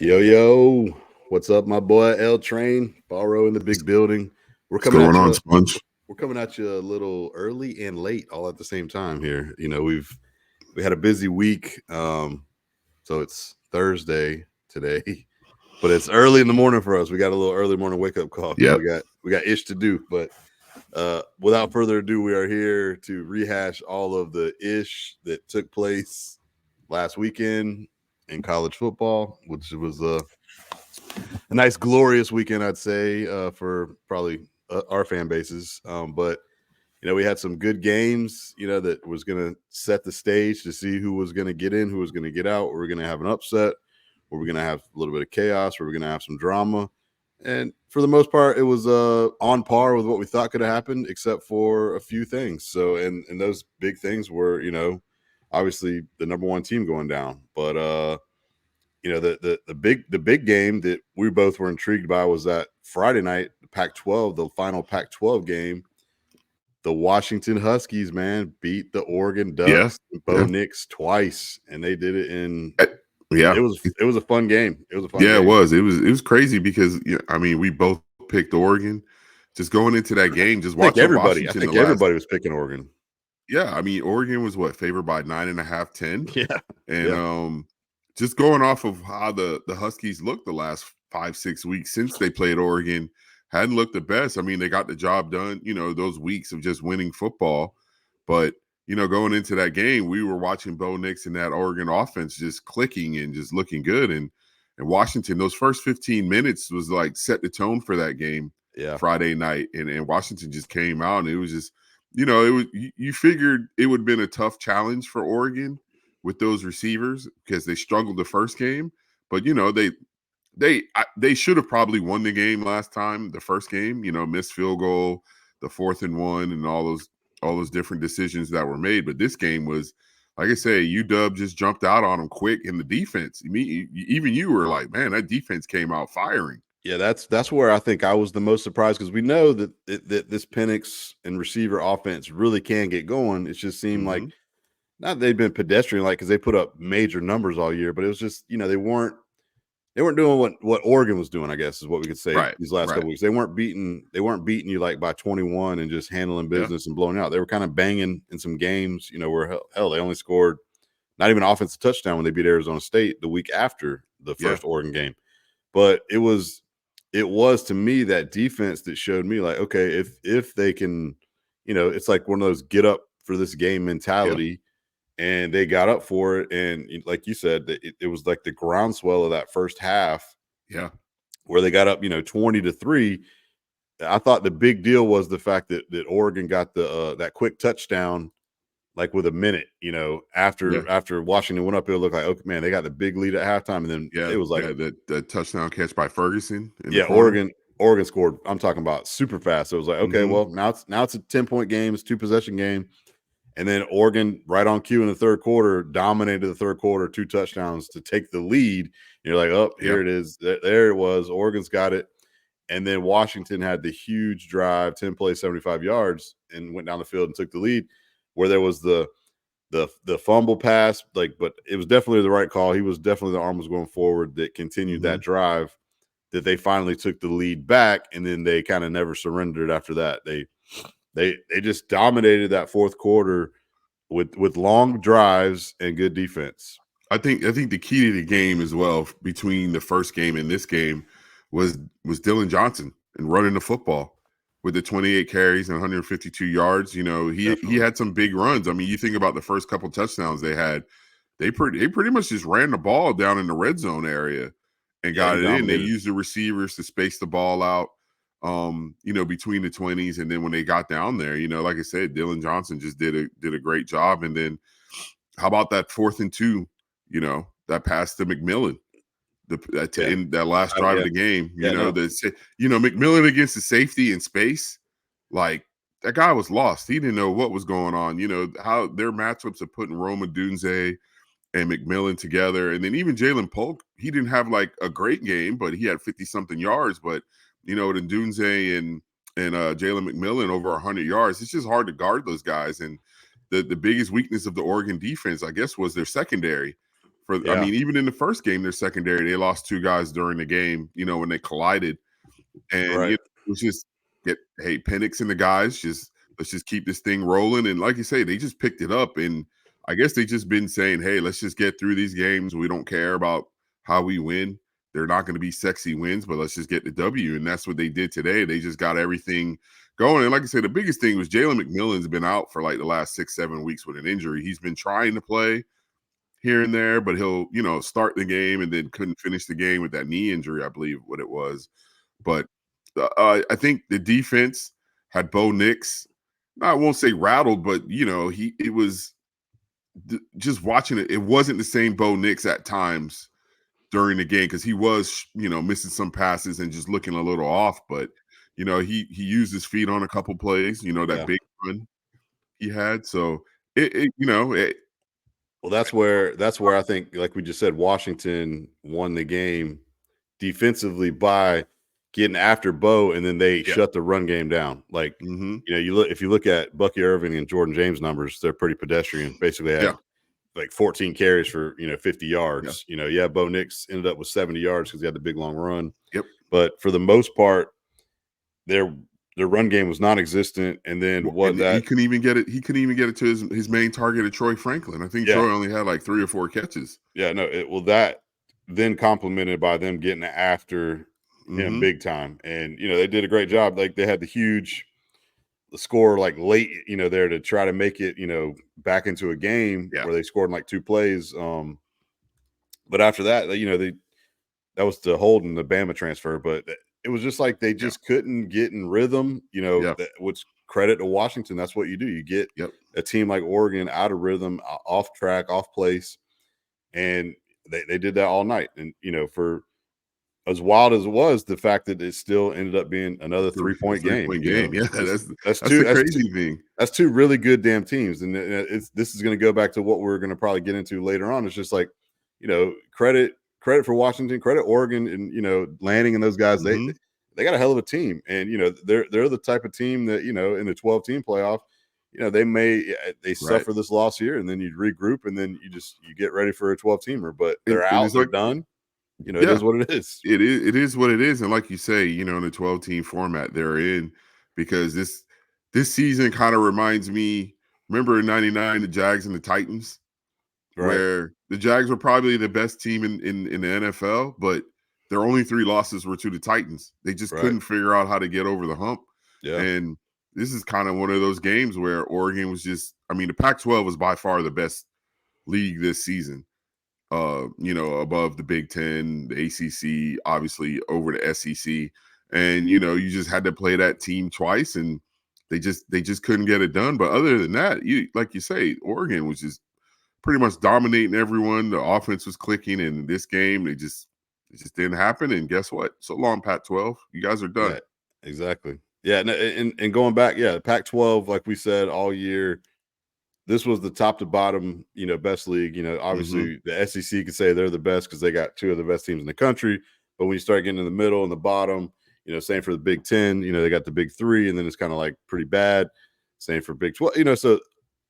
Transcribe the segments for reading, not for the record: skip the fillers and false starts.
Yo, yo, what's up, my boy L Train? Borrow in the big building. We're What's coming going at on, you. Sponge? We're coming at you a little early and late, all at the same time here. We had a busy week, so it's Thursday today, but it's early in the morning for us. We got a little early morning wake up call because Yep. we got ish to do. But without further ado, we are here to rehash all of the ish that took place last weekend in college football, which was a nice, glorious weekend, I'd say, for probably our fan bases. But we had some good games. That was going to set the stage to see who was going to get in, who was going to get out. We're going to have an upset. Where we're going to have a little bit of chaos. Where we're going to have some drama. And for the most part, it was on par with what we thought could have happened, except for a few things. So, and those big things were, obviously the number one team going down, but the big game that we both were intrigued by was that Friday night, Pac-12, the final Pac-12 game. The Washington Huskies, man, beat the Oregon Yeah. Ducks, Bo Nix twice, and they did it in. Uh, Yeah. It was a fun game. It was a fun Yeah, game. It was crazy because we both picked Oregon. Just going into that game, just watching I Washington think everybody was picking Oregon. Yeah, Oregon was favored by 9.5, 10. Yeah, And yeah. Just going off of how the Huskies looked the last 5-6 weeks since they played Oregon, hadn't looked the best. They got the job done, those weeks of just winning football. But, going into that game, we were watching Bo Nix and that Oregon offense just clicking and just looking good. And Washington, those first 15 minutes was like set the tone for that game. Yeah. Friday night. And Washington just came out and it was just, it was, you figured it would have been a tough challenge for Oregon with those receivers because they struggled the first game. But, they should have probably won the game last time, the first game, missed field goal, the 4th and 1, and all those different decisions that were made. But this game was, like I say, UW just jumped out on them quick in the defense. Even you were like, man, that defense came out firing. Yeah, that's where I think I was the most surprised because we know that this Penix and receiver offense really can get going. It just seemed like not they've been pedestrian like because they put up major numbers all year, but it was just they weren't doing what Oregon was doing. I guess is what we could say these last couple weeks. They weren't beating you like by 21 and just handling business and blowing out. They were kind of banging in some games, where hell they only scored not even an offensive touchdown when they beat Arizona State the week after the first Oregon game, but it was to me that defense that showed me like, okay, if they can, it's like one of those get up for this game mentality, and they got up for it. And like you said, it was like the groundswell of that first half, where they got up, 20-3. I thought the big deal was the fact that Oregon got the that quick touchdown like with a minute, after Washington went up, it looked like, okay, man, they got the big lead at halftime, and then it was like the touchdown catch by Ferguson. Oregon scored. I'm talking about super fast. So it was like, okay, well now it's a 10-point game, it's 2-possession game, and then Oregon right on cue in the third quarter dominated the third quarter, 2 touchdowns to take the lead. And you're like, oh, here it is, there it was. Oregon's got it, and then Washington had the huge drive, 10 plays, 75 yards, and went down the field and took the lead. Where there was the fumble pass, but it was definitely the right call. He was definitely, the arm was going forward that continued that drive, that they finally took the lead back, and then they kind of never surrendered after that. They just dominated that fourth quarter with long drives and good defense. I think the key to the game as well between the first game and this game was Dillon Johnson and running the football. With the 28 carries and 152 yards, he had some big runs. You think about the first couple touchdowns they had, they pretty much just ran the ball down in the red zone area and got it in. They used the receivers to space the ball out, between the 20s. And then when they got down there, like I said, Dillon Johnson just did a great job. And then how about that 4th and 2, that pass to McMillan? In that last drive of the game, McMillan against the safety in space, like that guy was lost. He didn't know what was going on. How their matchups of putting Rome Odunze and McMillan together, and then even Jalen Polk, he didn't have like a great game, but he had 50-something yards. But Odunze and Jalen McMillan over 100 yards. It's just hard to guard those guys. And the biggest weakness of the Oregon defense, I guess, was their secondary. I mean, even in the first game, their secondary, they lost 2 guys during the game, when they collided. And right. it was just hey, Penix and the guys, let's just keep this thing rolling. And like you say, they just picked it up. And I guess they just been saying, hey, let's just get through these games. We don't care about how we win. They're not going to be sexy wins, but let's just get the W. And that's what they did today. They just got everything going. And like I said, the biggest thing was Jalen McMillan's been out for like the last 6-7 weeks with an injury. He's been trying to play here and there, but he'll, start the game and then couldn't finish the game with that knee injury, I believe what it was. But I think the defense had Bo Nix. I won't say rattled, but it was just watching it. It wasn't the same Bo Nix at times during the game because he was, missing some passes and just looking a little off. But he used his feet on a couple plays. That big run he had. So Well, that's where I think, like we just said, Washington won the game defensively by getting after Bo, and then they shut the run game down. Like, if you look at Bucky Irving and Jordan James numbers, they're pretty pedestrian. Basically, had like 14 carries for 50 yards. Bo Nix ended up with 70 yards because he had the big long run. Yep. But for the most part, their run game was non-existent. And then he couldn't even get it. He couldn't even get it to his main target of Troy Franklin. I think Troy only had like 3 or 4 catches. Yeah, no. That then complemented by them getting after him big time. And, they did a great job. Like, they had the score like late, there to try to make it, back into a game where they scored in like 2 plays. But after that, that was to Holden, the Bama transfer. But it was just like they just couldn't get in rhythm, which credit to Washington. That's what you do. You get a team like Oregon out of rhythm, off track, off place. And they did that all night. And, for as wild as it was, the fact that it still ended up being another 3-point game. Yeah, that's the crazy thing. That's 2 really good damn teams, and this is going to go back to what we're going to probably get into later on. It's just like, credit for Washington, credit Oregon, and Lanning and those guys. They got a hell of a team, and they're the type of team that in the 12-team playoff, they suffer this loss here, and then you regroup, and then you get ready for a 12-teamer. But they're out, they're done. It is what it is. It is what it is. And like you say, in the 12-team format they're in, because this season kind of reminds me, remember in 99, the Jags and the Titans, where the Jags were probably the best team in the NFL, but their only 3 losses were to the Titans. They just couldn't figure out how to get over the hump. Yeah. And this is kind of one of those games where Oregon was the Pac-12 was by far the best league this season. Above the Big Ten, the ACC, obviously over the SEC, and you just had to play that team twice, and they just couldn't get it done. But other than that, like you say, Oregon was just pretty much dominating everyone. The offense was clicking, and this game it just didn't happen. And guess what? So long, Pac-12, you guys are done. Yeah, exactly. Yeah, and going back, Pac-12, like we said all year, this was the top to bottom, best league. Obviously the SEC could say they're the best because they got 2 of the best teams in the country. But when you start getting in the middle and the bottom, same for the Big Ten, they got the big 3, and then it's kind of like pretty bad. Same for Big 12, so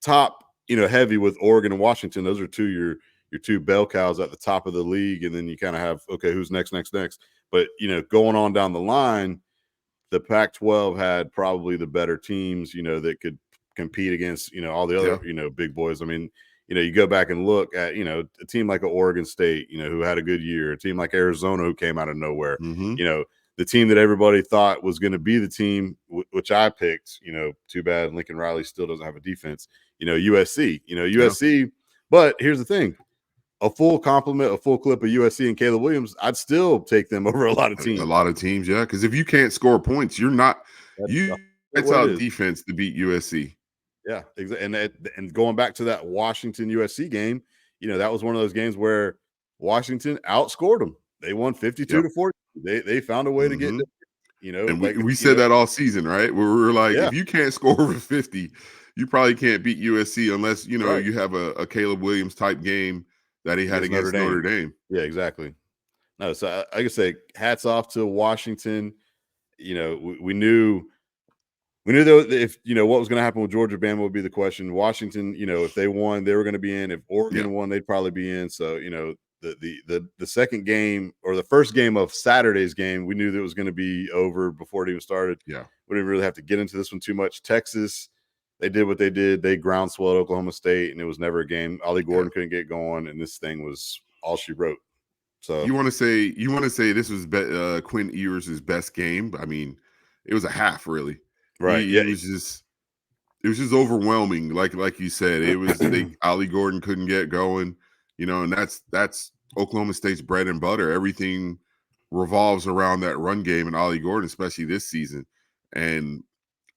top, heavy with Oregon and Washington. Those are your 2 bell cows at the top of the league. And then you kind of have, okay, who's next. But, going on down the line, the Pac-12 had probably the better teams, that could compete against all the other big boys. I mean, you go back and look at a team like Oregon State, who had a good year, a team like Arizona who came out of nowhere. The team that everybody thought was going to be the team, which I picked. Too bad Lincoln Riley still doesn't have a defense. USC. But here's the thing: a full complement, a full clip of USC and Caleb Williams, I'd still take them over a lot of teams. A lot of teams, yeah, because if you can't score points, you're not It's out defense to beat USC. Yeah, exactly. And going back to that Washington USC game, that was one of those games where Washington outscored them. They won 52-40. They found a way to get, And we said that all season, right? Where we were like, if you can't score over 50, you probably can't beat USC unless you have a Caleb Williams type game that he had against Notre Dame. Yeah, exactly. No, so I could say hats off to Washington. We knew We knew that if what was going to happen with Georgia, Bama would be the question. Washington, if they won, they were going to be in. If Oregon won, they'd probably be in. So the second game or the first game of Saturday's game, we knew that it was going to be over before it even started. Yeah, we didn't really have to get into this one too much. Texas, they did what they did. They groundswelled Oklahoma State, and it was never a game. Ollie Gordon couldn't get going, and this thing was all she wrote. So you want to say this was Quinn Ewers' best game? I mean, it was a half, really. Right? It was just overwhelming. Like you said, it was Ollie Gordon couldn't get going, and that's Oklahoma State's bread and butter. Everything revolves around that run game and Ollie Gordon, especially this season. And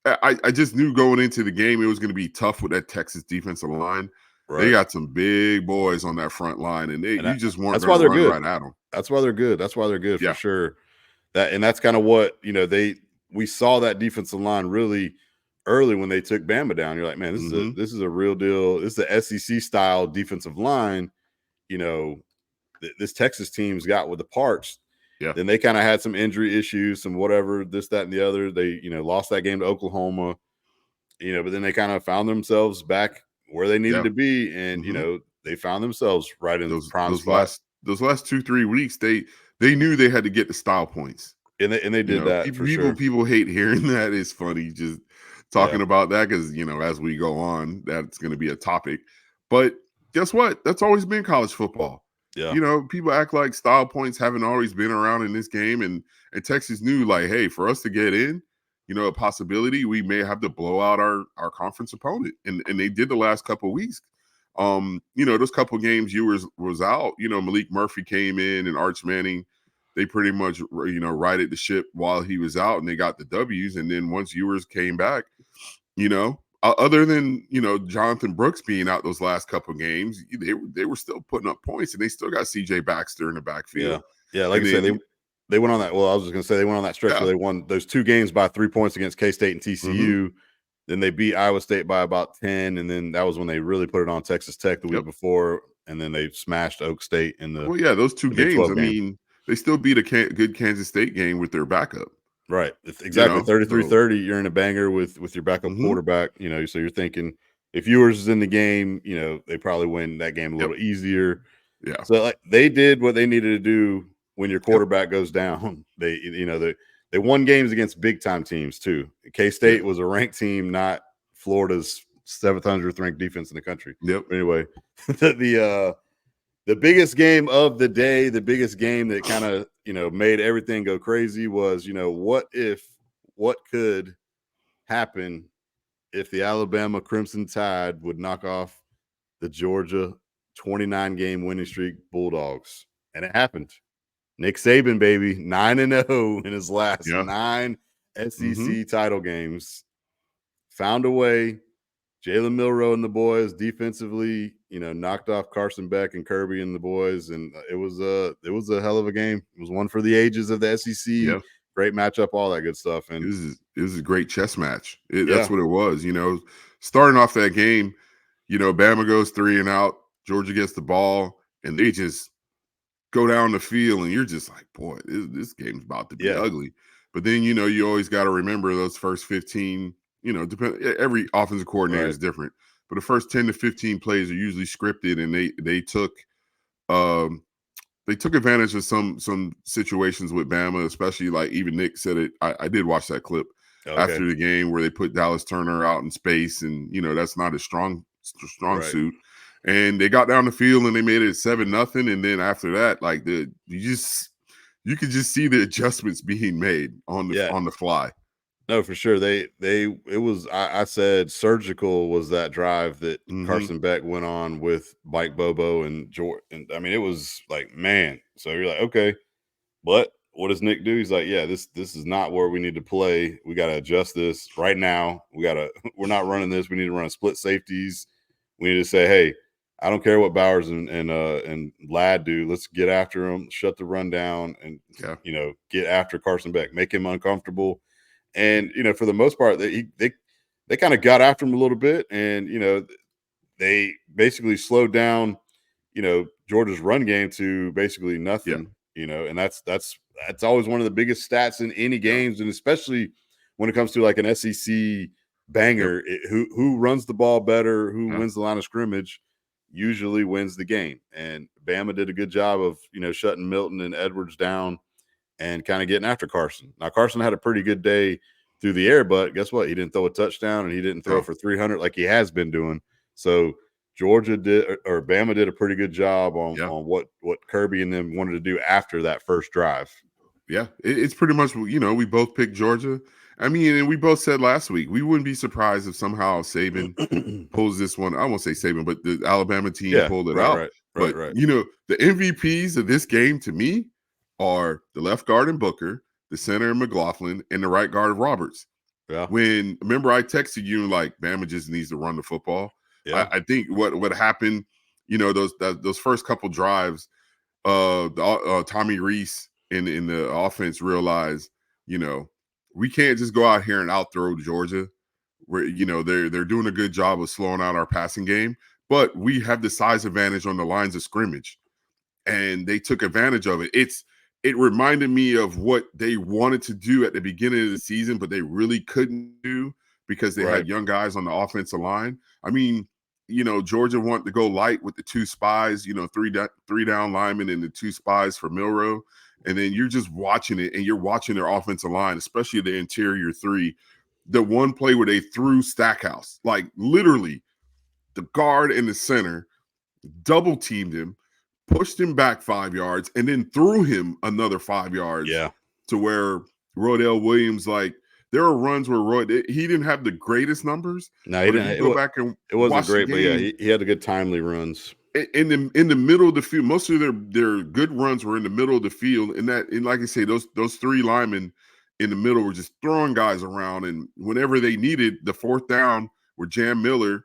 I just knew going into the game it was going to be tough with that Texas defensive line. Right. They got some big boys on that front line, and you just weren't going to run right at them. That's why they're good. That's why they're good for sure. That's kind of what we saw that defensive line really early when they took Bama down. You're like, man, this is a real deal. This is the SEC style defensive line. This Texas team's got with the parts. Yeah. Then they kind of had some injury issues, some whatever, this, that, and the other. They, lost that game to Oklahoma, but then they kind of found themselves back where they needed to be. And, they found themselves right in the prime spot. Those last 2-3 weeks, they knew they had to get the style points. And they did that for sure. People hate hearing that. It's funny just talking about that because, as we go on, that's going to be a topic. But guess what? That's always been college football. Yeah. People act like style points haven't always been around in this game. And Texas knew, like, hey, for us to get in, a possibility, we may have to blow out our conference opponent. And they did the last couple of weeks. Those couple of games Ewers was out, Malik Murphy came in and Arch Manning, they pretty much, righted the ship while he was out and they got the W's. And then once Ewers came back, other than, Jonathan Brooks being out those last couple of games, they were still putting up points and they still got CJ Baxter in the backfield. Yeah. Like I said, they went on that. Well, I was just going to say they went on that stretch where they won those 2 games by 3 points against K-State and TCU. Then they beat Iowa State by about 10. And then that was when they really put it on Texas Tech the week before. And then they smashed Oak State in the. Well, yeah, those 2 games. I mean, they still beat a good Kansas State game with their backup. Right. Exactly. 33-30. You're in a banger with your backup quarterback, so you're thinking if Ewers is in the game, they probably win that game a little easier. Yeah. So they did what they needed to do when your quarterback goes down. They won games against big time teams too. K-State was a ranked team, not Florida's 700th ranked defense in the country. Yep. Anyway, the biggest game of the day, the biggest game that kind of, made everything go crazy was, what could happen if the Alabama Crimson Tide would knock off the Georgia 29-game winning streak Bulldogs. And it happened. Nick Saban, baby, 9-0 in his last 9 SEC title games. Found a way. Jalen Milroe and the boys defensively, knocked off Carson Beck and Kirby and the boys, and it was a hell of a game. It was one for the ages of the SEC. Yep. Great matchup, all that good stuff. And it was a great chess match. That's what it was. Starting off that game, Bama goes 3 and out. Georgia gets the ball, and they just go down the field, and you're just like, boy, this game's about to be ugly. But then you always got to remember those first 15. Every offensive coordinator is different, but the first 10 to 15 plays are usually scripted, and they took advantage of some situations with Bama, especially like even Nick said it. I did watch that clip after the game where they put Dallas Turner out in space, and that's not a strong suit. And they got down the field and they made it 7-0. And then after that, like you could just see the adjustments being made on the fly. No, for sure. It was, I said surgical was that drive that Carson Beck went on with Mike Bobo and George. And I mean, it was like, man. So you're like, okay, but what does Nick do? He's like, yeah, this is not where we need to play. We got to adjust this right now. We're not running this. We need to run split safeties. We need to say, hey, I don't care what Bowers and Ladd do. Let's get after him, shut the run down, and get after Carson Beck, make him uncomfortable. And for the most part, they kind of got after him a little bit, and they basically slowed down Georgia's run game to basically nothing. And that's always one of the biggest stats in any games, and especially when it comes to like an SEC banger, who runs the ball better, who wins the line of scrimmage, usually wins the game. And Bama did a good job of, shutting Milton and Edwards down and kind of getting after Carson. Now, Carson had a pretty good day through the air, but guess what? He didn't throw a touchdown and he didn't throw for 300 like he has been doing. So Georgia did, or Bama did a pretty good job on what Kirby and them wanted to do after that first drive. Yeah, it's pretty much, we both picked Georgia. I mean, and we both said last week, we wouldn't be surprised if somehow Saban pulls this one. I won't say Saban, but the Alabama team pulled it out. Right. The MVPs of this game to me are the left guard in Booker, the center in McLaughlin, and the right guard Roberts. Yeah. Remember I texted you like Bama just needs to run the football. Yeah. I think what happened, those first couple drives, Tommy Rees in the offense realized, we can't just go out here and out throw Georgia. Where they're doing a good job of slowing out our passing game, but we have the size advantage on the lines of scrimmage, and they took advantage of it. It reminded me of what they wanted to do at the beginning of the season, but they really couldn't do because they had young guys on the offensive line. I mean, Georgia wanted to go light with the two spies, three down linemen and the two spies for Milroe. And then you're just watching it, and you're watching their offensive line, especially the interior three. The one play where they threw Stackhouse, like literally the guard and the center double teamed him, pushed him back 5 yards, and then threw him another 5 yards. Yeah. To where Roydell Williams, like there are runs where he didn't have the greatest numbers. No, he didn't. It wasn't great, but yeah, he had a good timely runs. In the middle of the field, most of their good runs were in the middle of the field, and like I say, those three linemen in the middle were just throwing guys around, and whenever they needed the fourth down, where Jam Miller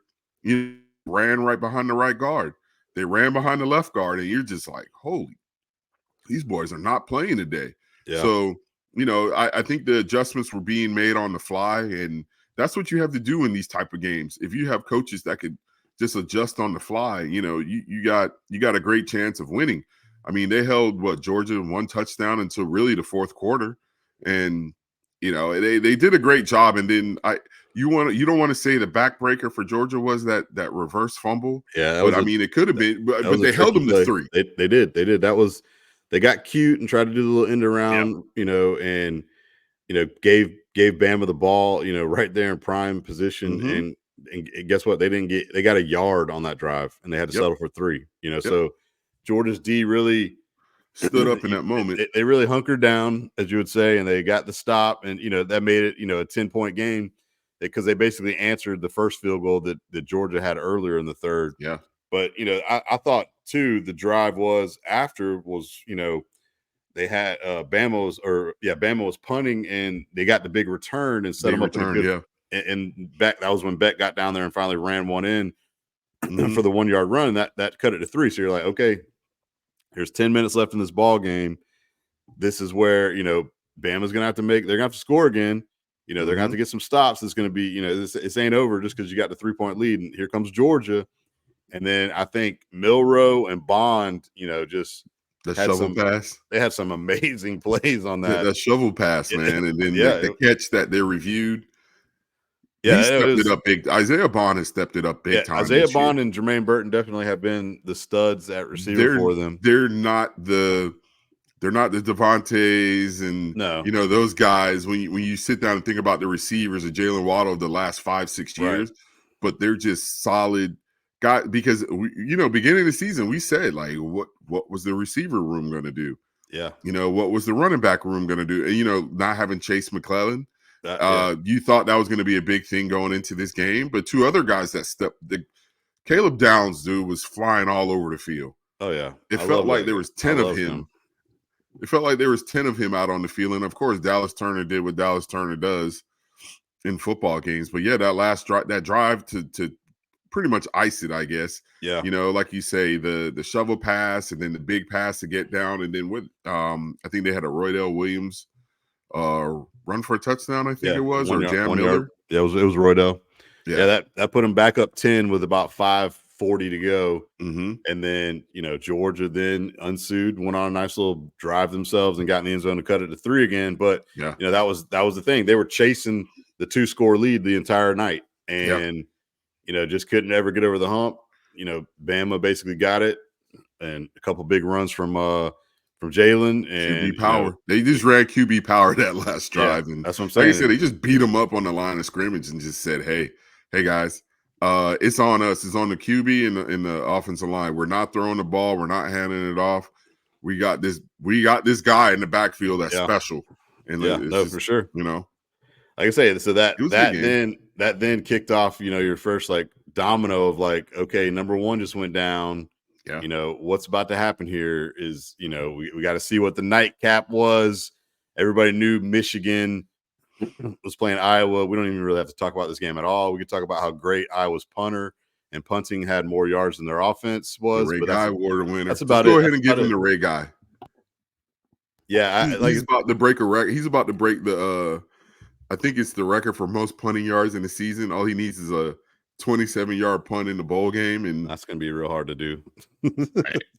ran right behind the right guard, they ran behind the left guard, and you're just like, holy, these boys are not playing today. Yeah. So I think the adjustments were being made on the fly, and that's what you have to do in these type of games. If you have coaches that could just adjust on the fly, you got a great chance of winning. I mean, they held Georgia one touchdown until really the fourth quarter, and they did a great job. And then you don't want to say the backbreaker for Georgia was that reverse fumble. Yeah, but it could have been, but they held them to 3. They did. That was, they got cute and tried to do the little end around, and gave Bama the ball, right there in prime position. And guess what? They got a yard on that drive, and they had to settle for 3. So Georgia's D really stood up in that moment. They really hunkered down, as you would say, and they got the stop, and that made it a 10-point game because they basically answered the first field goal that Georgia had earlier in the third. Yeah, but I thought too the drive was they had Bama was punting, and they got the big return and set them up. And Beck, that was when Beck got down there and finally ran one in for the 1 yard run. That cut it to 3. So you're like, okay, there's 10 minutes left in this ball game. This is where Bama's gonna have to they're gonna have to score again. They're gonna have to get some stops. It's gonna be this ain't over just because you got the 3-point lead. And here comes Georgia, and then I think Milroe and Bond, just the shovel pass. They had some amazing plays on that. That shovel pass, man, and then the catch that they reviewed. Yeah, he stepped it up big. Isaiah Bond has stepped it up big time. Isaiah Bond and Jermaine Burton definitely have been the studs at receiver for them. They're not the Devontaes and those guys. When you sit down and think about the receivers of Jalen Waddle of the last 5-6 years, but they're just solid guys. Because beginning of the season, we said like, what was the receiver room going to do? Yeah, what was the running back room going to do? And not having Chase McClellan. You thought that was going to be a big thing going into this game, but 2 other guys that Caleb Downs, dude, was flying all over the field. Oh yeah, it felt like there was 10 of him. It felt like there was 10 of him out on the field, and of course, Dallas Turner did what Dallas Turner does in football games. But yeah, that last drive to pretty much ice it, I guess. Yeah, like you say, the shovel pass and then the big pass to get down, and then with I think they had a Roydell Williams run for a touchdown, I think it was, or Jam Miller. Yeah, it was Roydell. Yeah, that put him back up 10 with about 4 40 to go. Mm-hmm. And then, Georgia then unsued, went on a nice little drive themselves and got in the end zone to cut it to 3 again. But, Yeah. that was the thing. They were chasing the 2-score lead the entire night and, just couldn't ever get over the hump. Bama basically got it, and a couple big runs from Jalen and QB power. They just ran QB power that last drive. Yeah, and that's what I'm saying. Like I said, they just beat them up on the line of scrimmage and just said, hey guys, it's on us. It's on the QB and the offensive line. We're not throwing the ball. We're not handing it off. We got this guy in the backfield that's special. And for sure. Like I say, so that then kicked off, your first like domino of like, okay, number one just went down. Yeah. What's about to happen here is, we got to see what the nightcap was. Everybody knew Michigan was playing Iowa. We don't even really have to talk about this game at all. We could talk about how great Iowa's punter and punting had more yards than their offense was. The Ray Guy award winner. That's about it. Go it. ahead and give him the Ray Guy. Yeah, he's about to break a record. He's about to break the I think it's the record for most punting yards in the season. All he needs is a 27-yard punt in the bowl game, and that's going to be real hard to do.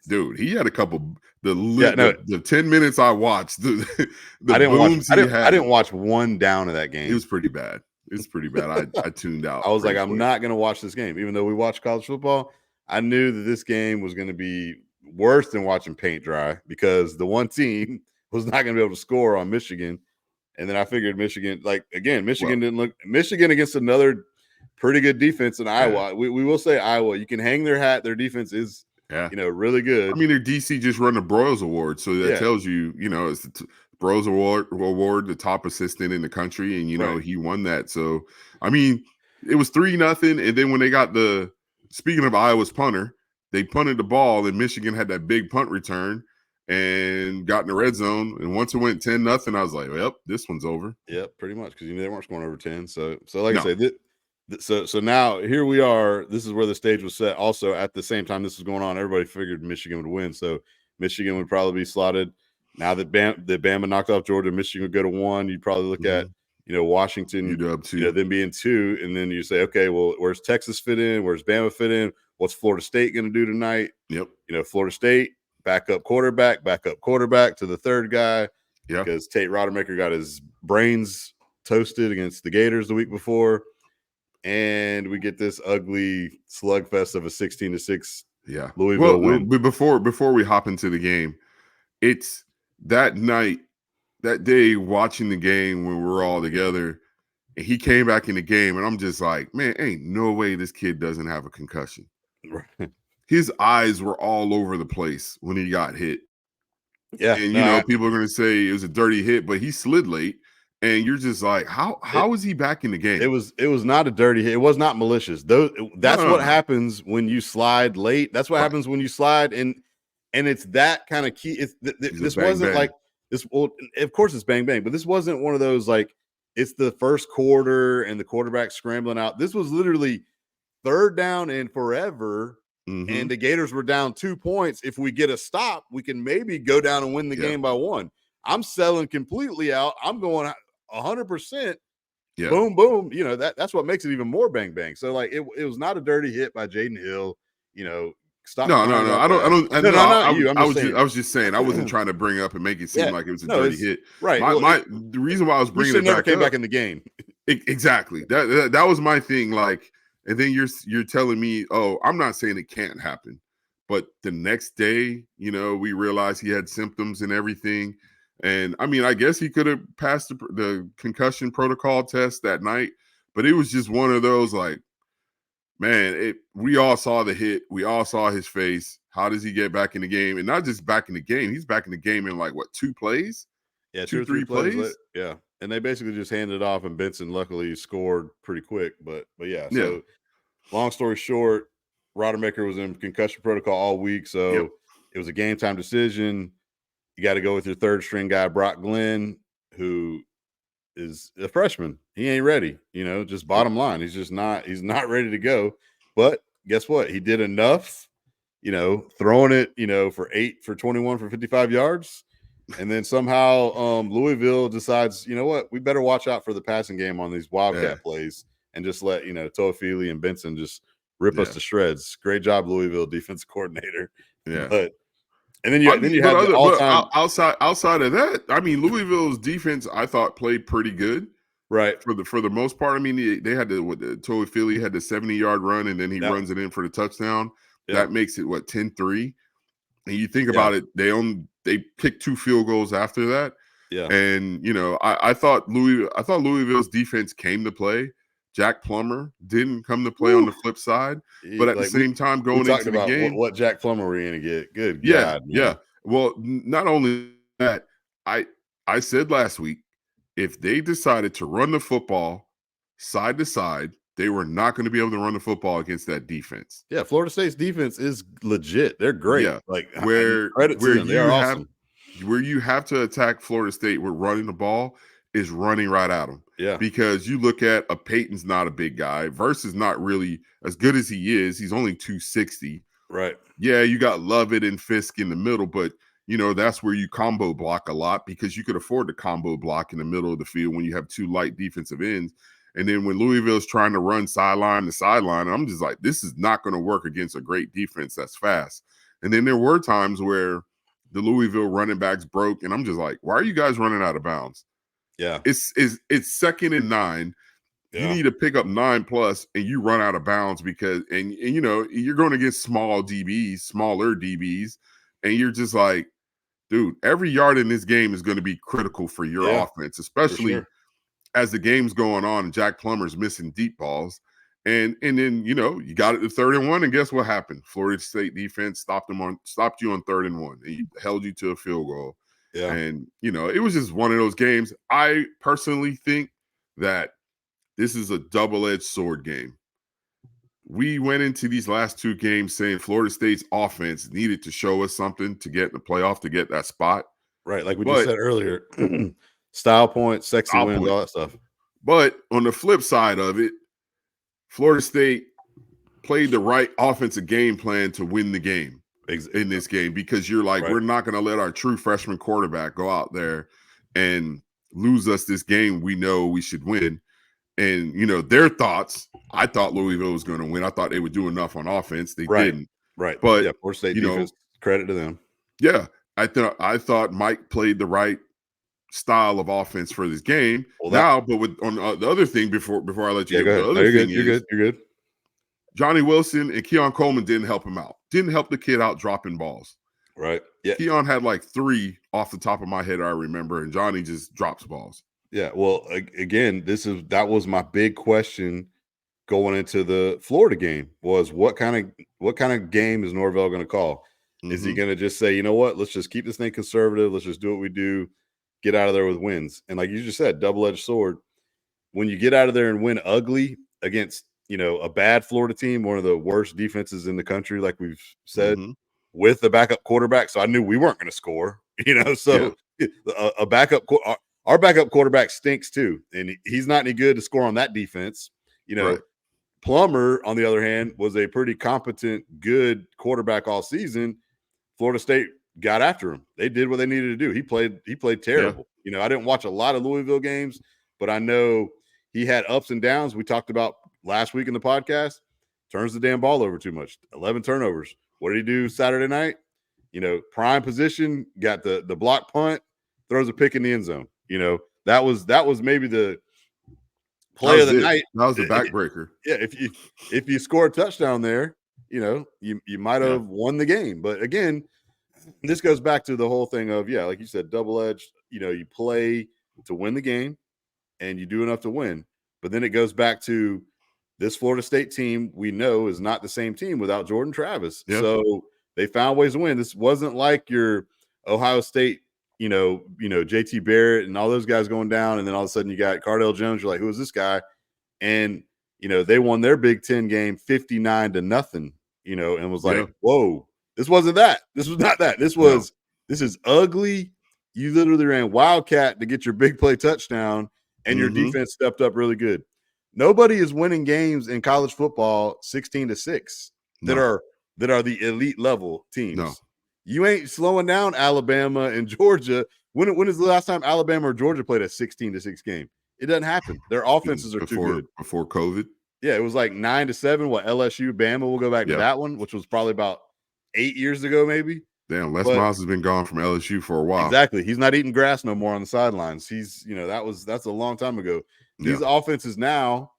Dude, he had a couple. The 10 minutes I watched, I didn't watch one down of that game. It was pretty bad. I tuned out. I was like, I'm not going to watch this game, even though we watch college football. I knew that this game was going to be worse than watching paint dry because the one team was not going to be able to score on Michigan. And then I figured Michigan didn't look Michigan against another pretty good defense in Iowa. We will say Iowa, you can hang their hat. Their defense is, really good. I mean, their DC just run the Broyles Award. So that tells you, it's the Broyles Award, the top assistant in the country. And, he won that. So, I mean, it was 3-0. And then when they got speaking of Iowa's punter, they punted the ball and Michigan had that big punt return and got in the red zone. And once it went 10-0, I was like, well, this one's over. Yep, pretty much, because they weren't scoring over 10. So like I say, so now here we are. This is where the stage was set. Also, at the same time this was going on, everybody figured Michigan would win. So Michigan would probably be slotted. Now that Bama knocked off Georgia, Michigan would go to 1. You'd probably look at Washington, them being 2, and then you say, okay, well, where's Texas fit in? Where's Bama fit in? What's Florida State going to do tonight? Yep. Florida State. Backup quarterback to the third guy. Yeah. Because Tate Rodemaker got his brains toasted against the Gators the week before. And we get this ugly slugfest of a 16-6 Louisville win. But before we hop into the game, it's that night, that day watching the game when we were all together, and he came back in the game, and I'm just like, man, ain't no way this kid doesn't have a concussion. Right. His eyes were all over the place when he got hit. Yeah. And, people are going to say it was a dirty hit, but he slid late. And you're just like, how is he back in the game? It was not a dirty hit. It was not malicious. That's what happens when you slide late. That's what happens when you slide. And it's that kind of key. This wasn't like this. Well, of course it's bang, bang, but this wasn't one of those, like, it's the first quarter and the quarterback scrambling out. This was literally third down and forever. Mm-hmm. And the Gators were down 2 points. If we get a stop, we can maybe go down and win the game by 1. I'm selling completely out. I'm going 100%. Yeah. Boom, boom. That's what makes it even more bang, bang. So like it was not a dirty hit by Jaden Hill. Stop. No. I was just saying I wasn't trying to bring up and make it seem like it was a dirty hit. Right. The reason why I was bringing it back back in the game. Exactly. That was my thing. Like. And then you're telling me, oh, I'm not saying it can't happen, but the next day, we realized he had symptoms and everything. And I mean, I guess he could have passed the concussion protocol test that night, but it was just one of those, like, man, we all saw the hit. We all saw his face. How does he get back in the game? And not just back in the game. He's back in the game in 2 plays? Yeah, 2 or 3 plays. Yeah. And they basically just handed it off, and Benson luckily scored pretty quick. But yeah, so long story short, Rodemaker was in concussion protocol all week, so it was a game time decision. You got to go with your third string guy, Brock Glenn, who is a freshman. He ain't ready, just bottom line. He's not ready to go. But guess what? He did enough, throwing it, for 8 for 21 for 55 yards. And then somehow Louisville decides, you know what, we better watch out for the passing game on these Wildcat plays and just let, Toafili and Benson just rip us to shreds. Great job, Louisville defense coordinator. Yeah. But and then you have the all-time outside of that, I mean, Louisville's defense I thought played pretty good. Right. For the most part. I mean, they had Toa Philly had the 70-yard run, and then he runs it in for the touchdown. That makes it 10-3. And you think about it, they picked 2 field goals after that. Yeah. And I thought Louisville's defense came to play. Jack Plummer didn't come to play on the flip side. But at the same time, going into the game, what Jack Plummer were going to get. Good God. Man. Yeah. Well, not only that, I said last week, if they decided to run the football side to side, they were not going to be able to run the football against that defense. Yeah, Florida State's defense is legit. They're great. Yeah. Credit to them. They are awesome. Where you have to attack Florida State with running the ball is running right at them. Yeah. Because you look at Peyton's not a big guy. Versus not really as good as he is. He's only 260. Right. Yeah, you got Lovett and Fisk in the middle, but that's where you combo block a lot because you could afford to combo block in the middle of the field when you have 2 light defensive ends. And then when Louisville's trying to run sideline to sideline, I'm just like, this is not going to work against a great defense that's fast. And then there were times where the Louisville running backs broke, and I'm just like, why are you guys running out of bounds? Yeah. It's 2nd and 9. Yeah. You need to pick up 9+, and you run out of bounds because you're going against smaller DBs, and you're just like, dude, every yard in this game is going to be critical for your offense, especially as the game's going on and Jack Plummer's missing deep balls. And then, you got it to 3rd and 1, and guess what happened? Florida State defense stopped you on 3rd and 1. He held you to a field goal. Yeah. And, it was just one of those games. I personally think that this is a double-edged sword game. We went into these last 2 games saying Florida State's offense needed to show us something to get in the playoff, to get that spot. Right, like we just said earlier. Style points, sexy wins, all that stuff. But on the flip side of it, Florida State played the right offensive game plan to win the game in this game because you're like, we're not going to let our true freshman quarterback go out there and lose us this game we know we should win. And, their thoughts, I thought Louisville was going to win. I thought they would do enough on offense. They didn't. Right. But, Florida State defense, credit to them. Yeah. I thought Mike played the right style of offense for this game. Well, on the other thing before I let you go ahead. You're good. Johnny Wilson and Keon Coleman didn't help him out. Didn't help the kid out dropping balls. Right. Yeah. Keon had 3 off the top of my head I remember, and Johnny just drops balls. Yeah, well, again, that was my big question going into the Florida game was what kind of game is Norvell going to call? Mm-hmm. Is he going to just say, you know what, let's just keep this thing conservative, let's just do what we do, get out of there with wins? And like you just said, double-edged sword. When you get out of there and win ugly against, a bad Florida team, one of the worst defenses in the country, like we've said, with a backup quarterback, so I knew we weren't going to score, so a backup our backup quarterback stinks too, and he's not any good to score on that defense. Right. Plummer, on the other hand, was a pretty competent, good quarterback all season. Florida State got after him. They did what they needed to do. He played terrible. Yeah. I didn't watch a lot of Louisville games, but I know he had ups and downs. We talked about last week in the podcast. Turns the damn ball over too much. 11 turnovers. What did he do Saturday night? Prime position, got the block punt, throws a pick in the end zone. That was maybe the play of the night. That was the backbreaker. Yeah, if you score a touchdown there, you might have won the game. But again, this goes back to the whole thing of, like you said, double-edged. You play to win the game and you do enough to win. But then it goes back to this Florida State team we know is not the same team without Jordan Travis. Yep. So they found ways to win. This wasn't like your Ohio State, JT Barrett and all those guys going down, and then all of a sudden you got Cardale Jones. You're like, who is this guy? And they won their Big Ten game 59-0. And was like, whoa, this wasn't that. This was not that. This is ugly. You literally ran Wildcat to get your big play touchdown, and your defense stepped up really good. Nobody is winning games in college football 16-6 that are the elite level teams. No. You ain't slowing down Alabama and Georgia. When is the last time Alabama or Georgia played a 16-6 game? It doesn't happen. Their offenses are too good. Before COVID? Yeah, it was like 9-7. What LSU, Bama? We'll go back to that one, which was probably about 8 years ago, maybe. Damn, Les But Miles has been gone from LSU for a while. exactly, he's not eating grass no more on the sidelines. He's, that's a long time ago. These offenses now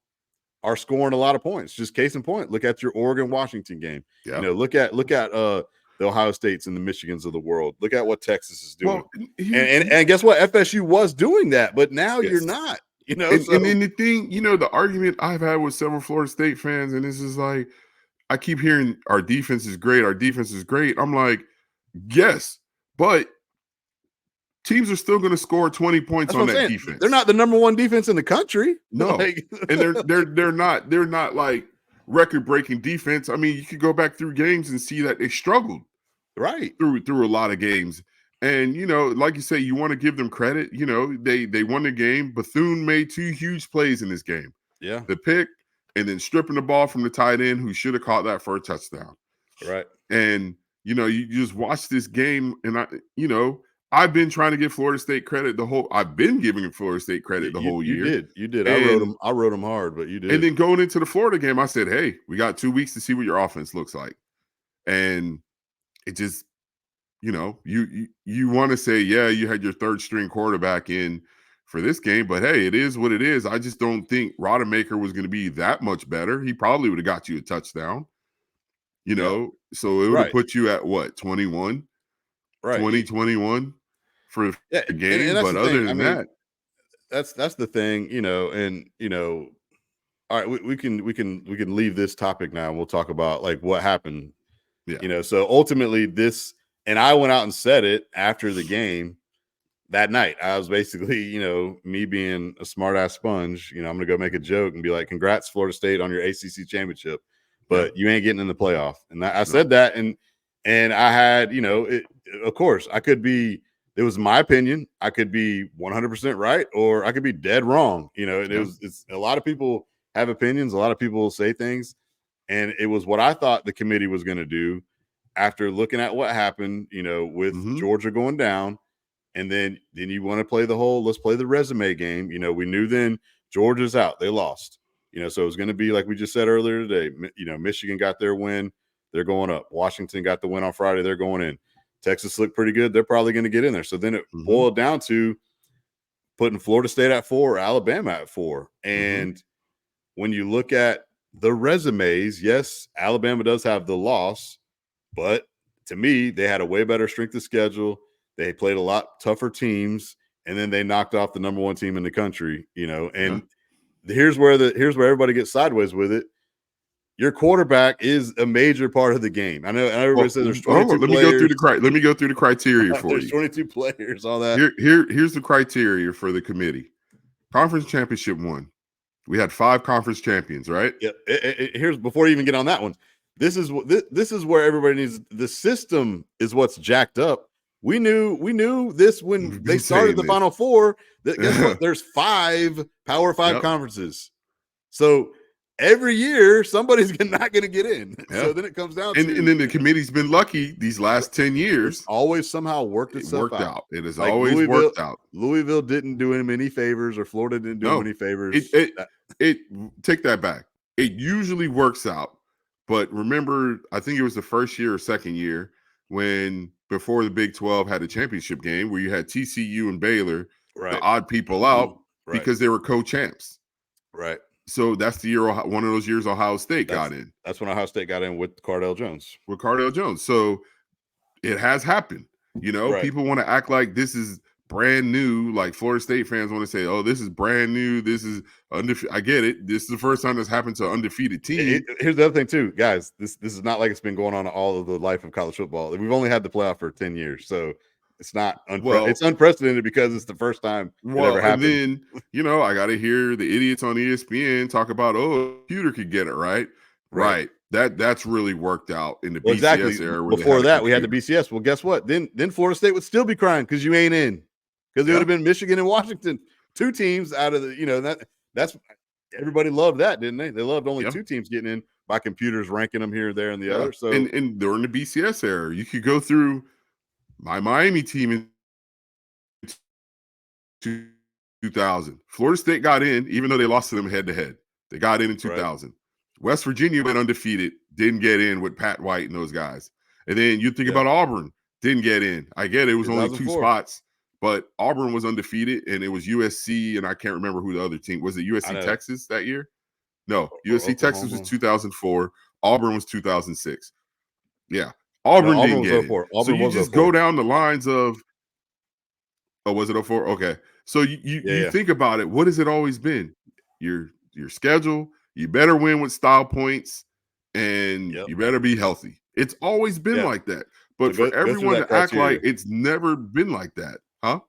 are scoring a lot of points. Just case in point, look at your Oregon Washington game. Yeah. Look at the Ohio States and the Michigans of the world. Look at what Texas is doing. Well, and guess what? FSU was doing that, but now you're not. And then the thing, the argument I've had with several Florida State fans, and this is like, I keep hearing our defense is great. Our defense is great. I'm like, yes, but teams are still going to score 20 points on that defense. They're not the number one defense in the country. No, and they're not like record-breaking defense. I mean, you could go back through games and see that they struggled through a lot of games. And like you say, you want to give them credit. They won the game. Bethune made 2 huge plays in this game. Yeah, the pick and then stripping the ball from the tight end who should have caught that for a touchdown. Right. And you just watch this game, and I've been trying to give Florida State credit I've been giving Florida State credit the whole year. You did. And I wrote them hard, but you did. And then going into the Florida game, I said, hey, we got 2 weeks to see what your offense looks like. And it just, you want to say, yeah, you had your third string quarterback in for this game, but hey, it is what it is. I just don't think Rodemaker was going to be that much better. He probably would have got you a touchdown, so it would have put you at what, 21, right? 2021 for the game. And but other than that, that's the thing, all right, we can leave this topic now. And we'll talk about like what happened. Yeah. So ultimately and I went out and said it after the game that night. I was basically, me being a smart ass sponge, I'm going to go make a joke and be like, congrats Florida State on your ACC championship, but you ain't getting in the playoff. And I said that. And I had, of course I could be, it was my opinion. I could be 100% right, or I could be dead wrong. It's a lot of people have opinions. A lot of people say things. And it was what I thought the committee was going to do after looking at what happened, with Georgia going down. And then you want to play let's play the resume game. We knew then Georgia's out. They lost. So it was going to be like we just said earlier today. Michigan got their win. They're going up. Washington got the win on Friday. They're going in. Texas looked pretty good. They're probably going to get in there. So then it boiled down to putting Florida State at 4 or Alabama at 4. And when you look at the resumes, yes, Alabama does have the loss, but to me, they had a way better strength of schedule. They played a lot tougher teams, and then they knocked off the number 1 team in the country, and here's where everybody gets sideways with it. Your quarterback is a major part of the game. I know everybody says there's 22 let me go through the criteria for there's you. 22 players, all that. Here's the criteria for the committee. Conference championship 1. We had 5 conference champions, right? Yeah. Here's before you even get on that one. This is where everybody needs. The system is what's jacked up. We knew this when they started the Final Four. Guess what? There's 5 Power 5 conferences. So every year somebody's not going to get in. So then it comes down to, and then the committee's been lucky these last 10 years. It's always somehow worked itself out. It has always worked out. Louisville didn't do him any favors, or Florida didn't do him any favors. It take that back. It usually works out. But remember, I think it was the first year or second year when before the Big 12 had a championship game where you had TCU and Baylor, the odd people out because they were co-champs. Right. So that's the year, one of those years Ohio State got in. That's when Ohio State got in with Cardale Jones. So it has happened. People want to act like this is brand new. Like Florida State fans want to say, oh, this is brand new. This is undefeated. I get it. This is the first time this happened to an undefeated team. Here's the other thing too, guys. This is not like it's been going on all of the life of college football. We've only had the playoff for 10 years. So it's not it's unprecedented because it's the first time it ever happened. And then, I got to hear the idiots on ESPN talk about, oh, computer could get it right. That's really worked out in the BCS era. Before that, we had the BCS. Well, guess what? Then Florida State would still be crying because you ain't in. Because it would have been Michigan and Washington, 2 teams out of the, that's everybody loved that, didn't they? They loved only 2 teams getting in by computers ranking them here, there, and the other. So and during the BCS era, you could go through my Miami team in 2000. Florida State got in, even though they lost to them head to head. They got in 2000. Right. West Virginia went undefeated, didn't get in with Pat White and those guys. And then you think about Auburn, didn't get in. I get it was only 2 spots, but Auburn was undefeated, and it was USC, and I can't remember who the other team was. It USC Texas that year? No, USC Texas was 2004. Auburn was 2006. Yeah, Auburn didn't get it. So you just go down the lines of, was it 04? Okay. So you think about it. What has it always been? Your schedule. You better win with style points, and you better be healthy. It's always been like that. But for everyone to act like it's never been like that, huh?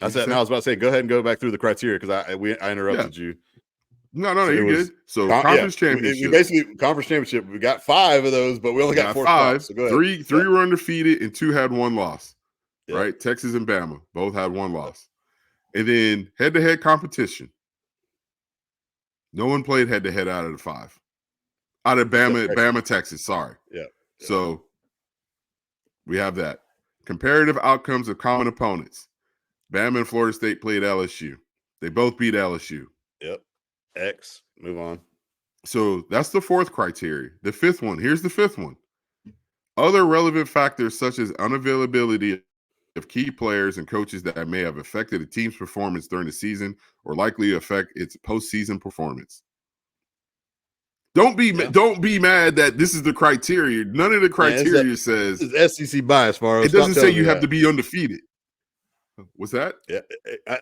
I was about to say, go ahead and go back through the criteria because I interrupted you. No, you're good. So conference championship. We basically conference championship. We got 5 of those, but we only got 4 5. So go ahead. 3 were undefeated, and 2 had 1 loss. Right? Texas and Bama both had 1 loss. And then head-to-head competition. No one played head-to-head out of the 5. Out of Bama, Texas. Sorry. Yeah. So we have that. Comparative outcomes of common opponents. Bama and Florida State played LSU. They both beat LSU. Yep. X. Move on. So that's the 4th criteria. The 5th one. Here's the 5th one. Other relevant factors such as unavailability of key players and coaches that may have affected a team's performance during the season or likely affect its postseason performance. Don't be mad that this is the criteria. None of the criteria says it's SEC bias, Faro. It doesn't say you have to be undefeated. What's that? Yeah,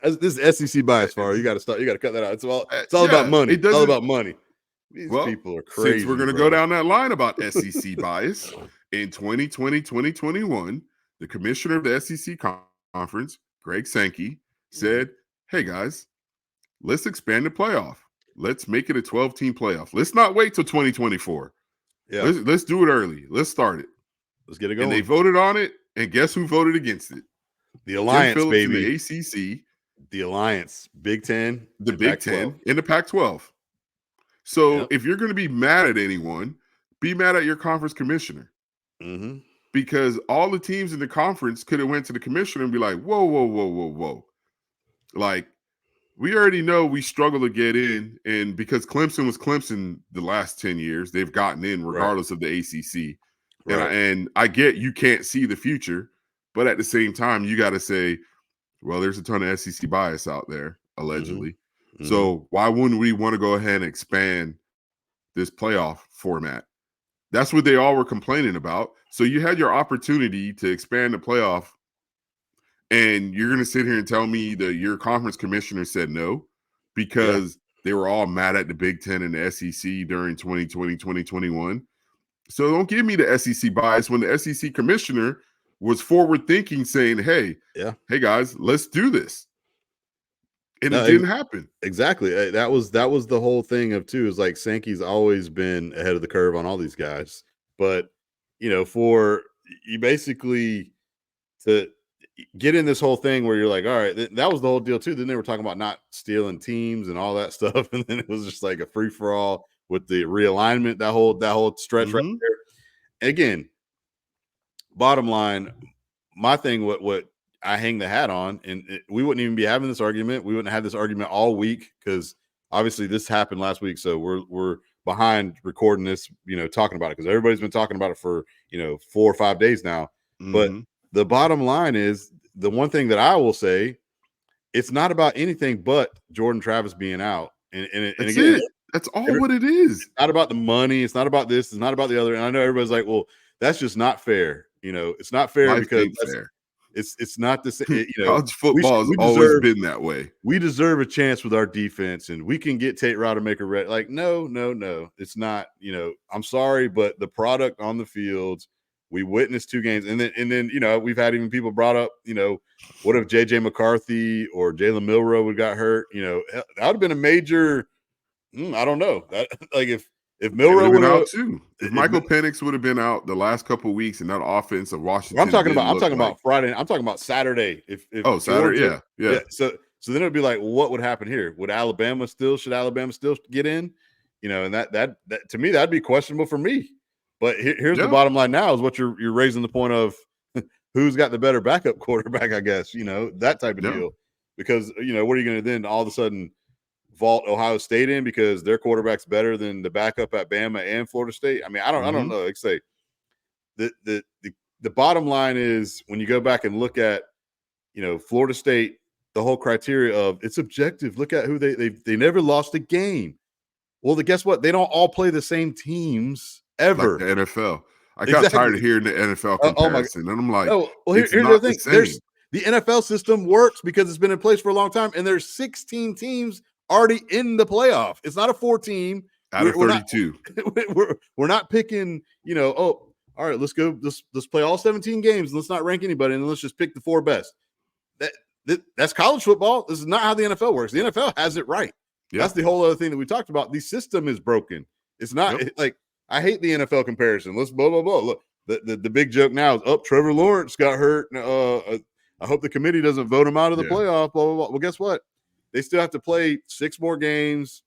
this is SEC bias, Faro. You got to start. You got to cut that out. It's all about money. It's all about money. These people are crazy. Since we're going to go down that line about SEC bias, in 2020, 2021, the commissioner of the SEC conference, Greg Sankey, said, hey, guys, let's expand the playoff. Let's make it a 12-team playoff. Let's not wait till 2024. Yeah. Let's do it early. Let's start it. Let's get it going. And they voted on it, and guess who voted against it? The Alliance, baby. The ACC. The Alliance. Big Ten. The Big Ten and the Pac-12. So if you're going to be mad at anyone, be mad at your conference commissioner. Mm-hmm. Because all the teams in the conference could have went to the commissioner and be like, whoa. Like, we already know we struggle to get in. And because Clemson was Clemson the last 10 years, they've gotten in regardless of the ACC. Right. And I get you can't see the future, but at the same time, you got to say, well, there's a ton of SEC bias out there, allegedly. Mm-hmm. So why wouldn't we want to go ahead and expand this playoff format? That's what they all were complaining about. So you had your opportunity to expand the playoff, and you're going to sit here and tell me that your conference commissioner said no because they were all mad at the Big Ten and the SEC during 2020, 2021. So don't give me the SEC bias when the SEC commissioner was forward thinking, saying, hey guys, let's do this. And it didn't happen. Exactly. That was the whole thing of too, is like Sankey's always been ahead of the curve on all these guys. But, for you basically to get in this whole thing where you're like, all right, that was the whole deal too. Then they were talking about not stealing teams and all that stuff. And then it was just like a free for all with the realignment, that whole stretch right there. Again, bottom line, my thing, what I hang the hat on, and we wouldn't even be having this argument. We wouldn't have this argument all week because obviously this happened last week. So we're behind recording this, talking about it because everybody's been talking about it for 4 or 5 days now. Mm-hmm. But the bottom line is, the one thing that I will say, it's not about anything but Jordan Travis being out. And again, that's all what it is. It's not about the money. It's not about this. It's not about the other. And I know everybody's like, well, that's just not fair. It's not fair because it's not the same. College football has always been that way. We deserve a chance with our defense, and we can get Tate Rodemaker ready. Like, no, it's not. I'm sorry, but the product on the fields, we witnessed 2 games, and then we've had even people brought up, what if JJ McCarthy or Jalen Milroe would got hurt? That would have been a major. I don't know. If Milroe would have been out too, if Michael Penix would have been out the last couple of weeks, and that offense of Washington, I'm talking about Friday. I'm talking about Saturday. If Saturday, Georgia, yeah. So then it would be like, what would happen here? Should Alabama still get in? And that to me, that'd be questionable for me. But here's the bottom line now is what you're raising the point of who's got the better backup quarterback, I guess, that type of deal. Because, what are you going to then all of a sudden vault Ohio State in because their quarterback's better than the backup at Bama and Florida State. I mean, I don't know. Like I say, the bottom line is when you go back and look at, Florida State, the whole criteria of it's objective. Look at who they never lost a game. Well, guess what? They don't all play the same teams ever. Like the NFL. I got tired of hearing the NFL comparison, and I'm like, well, here's the thing. The NFL system works because it's been in place for a long time, and there's 16 teams already in the playoff. It's not a 4-team out of 32. We're not picking, all right, let's go. Let's play all 17 games. Let's not rank anybody, and let's just pick the 4 best. That's college football. This is not how the NFL works. The NFL has it right. Yep. That's the whole other thing that we talked about. The system is broken. It's not like I hate the NFL comparison. Let's blah blah blah. Look, the big joke now is Trevor Lawrence got hurt. I hope the committee doesn't vote him out of the playoff. Blah blah blah. Well, guess what? They still have to play 6 more games.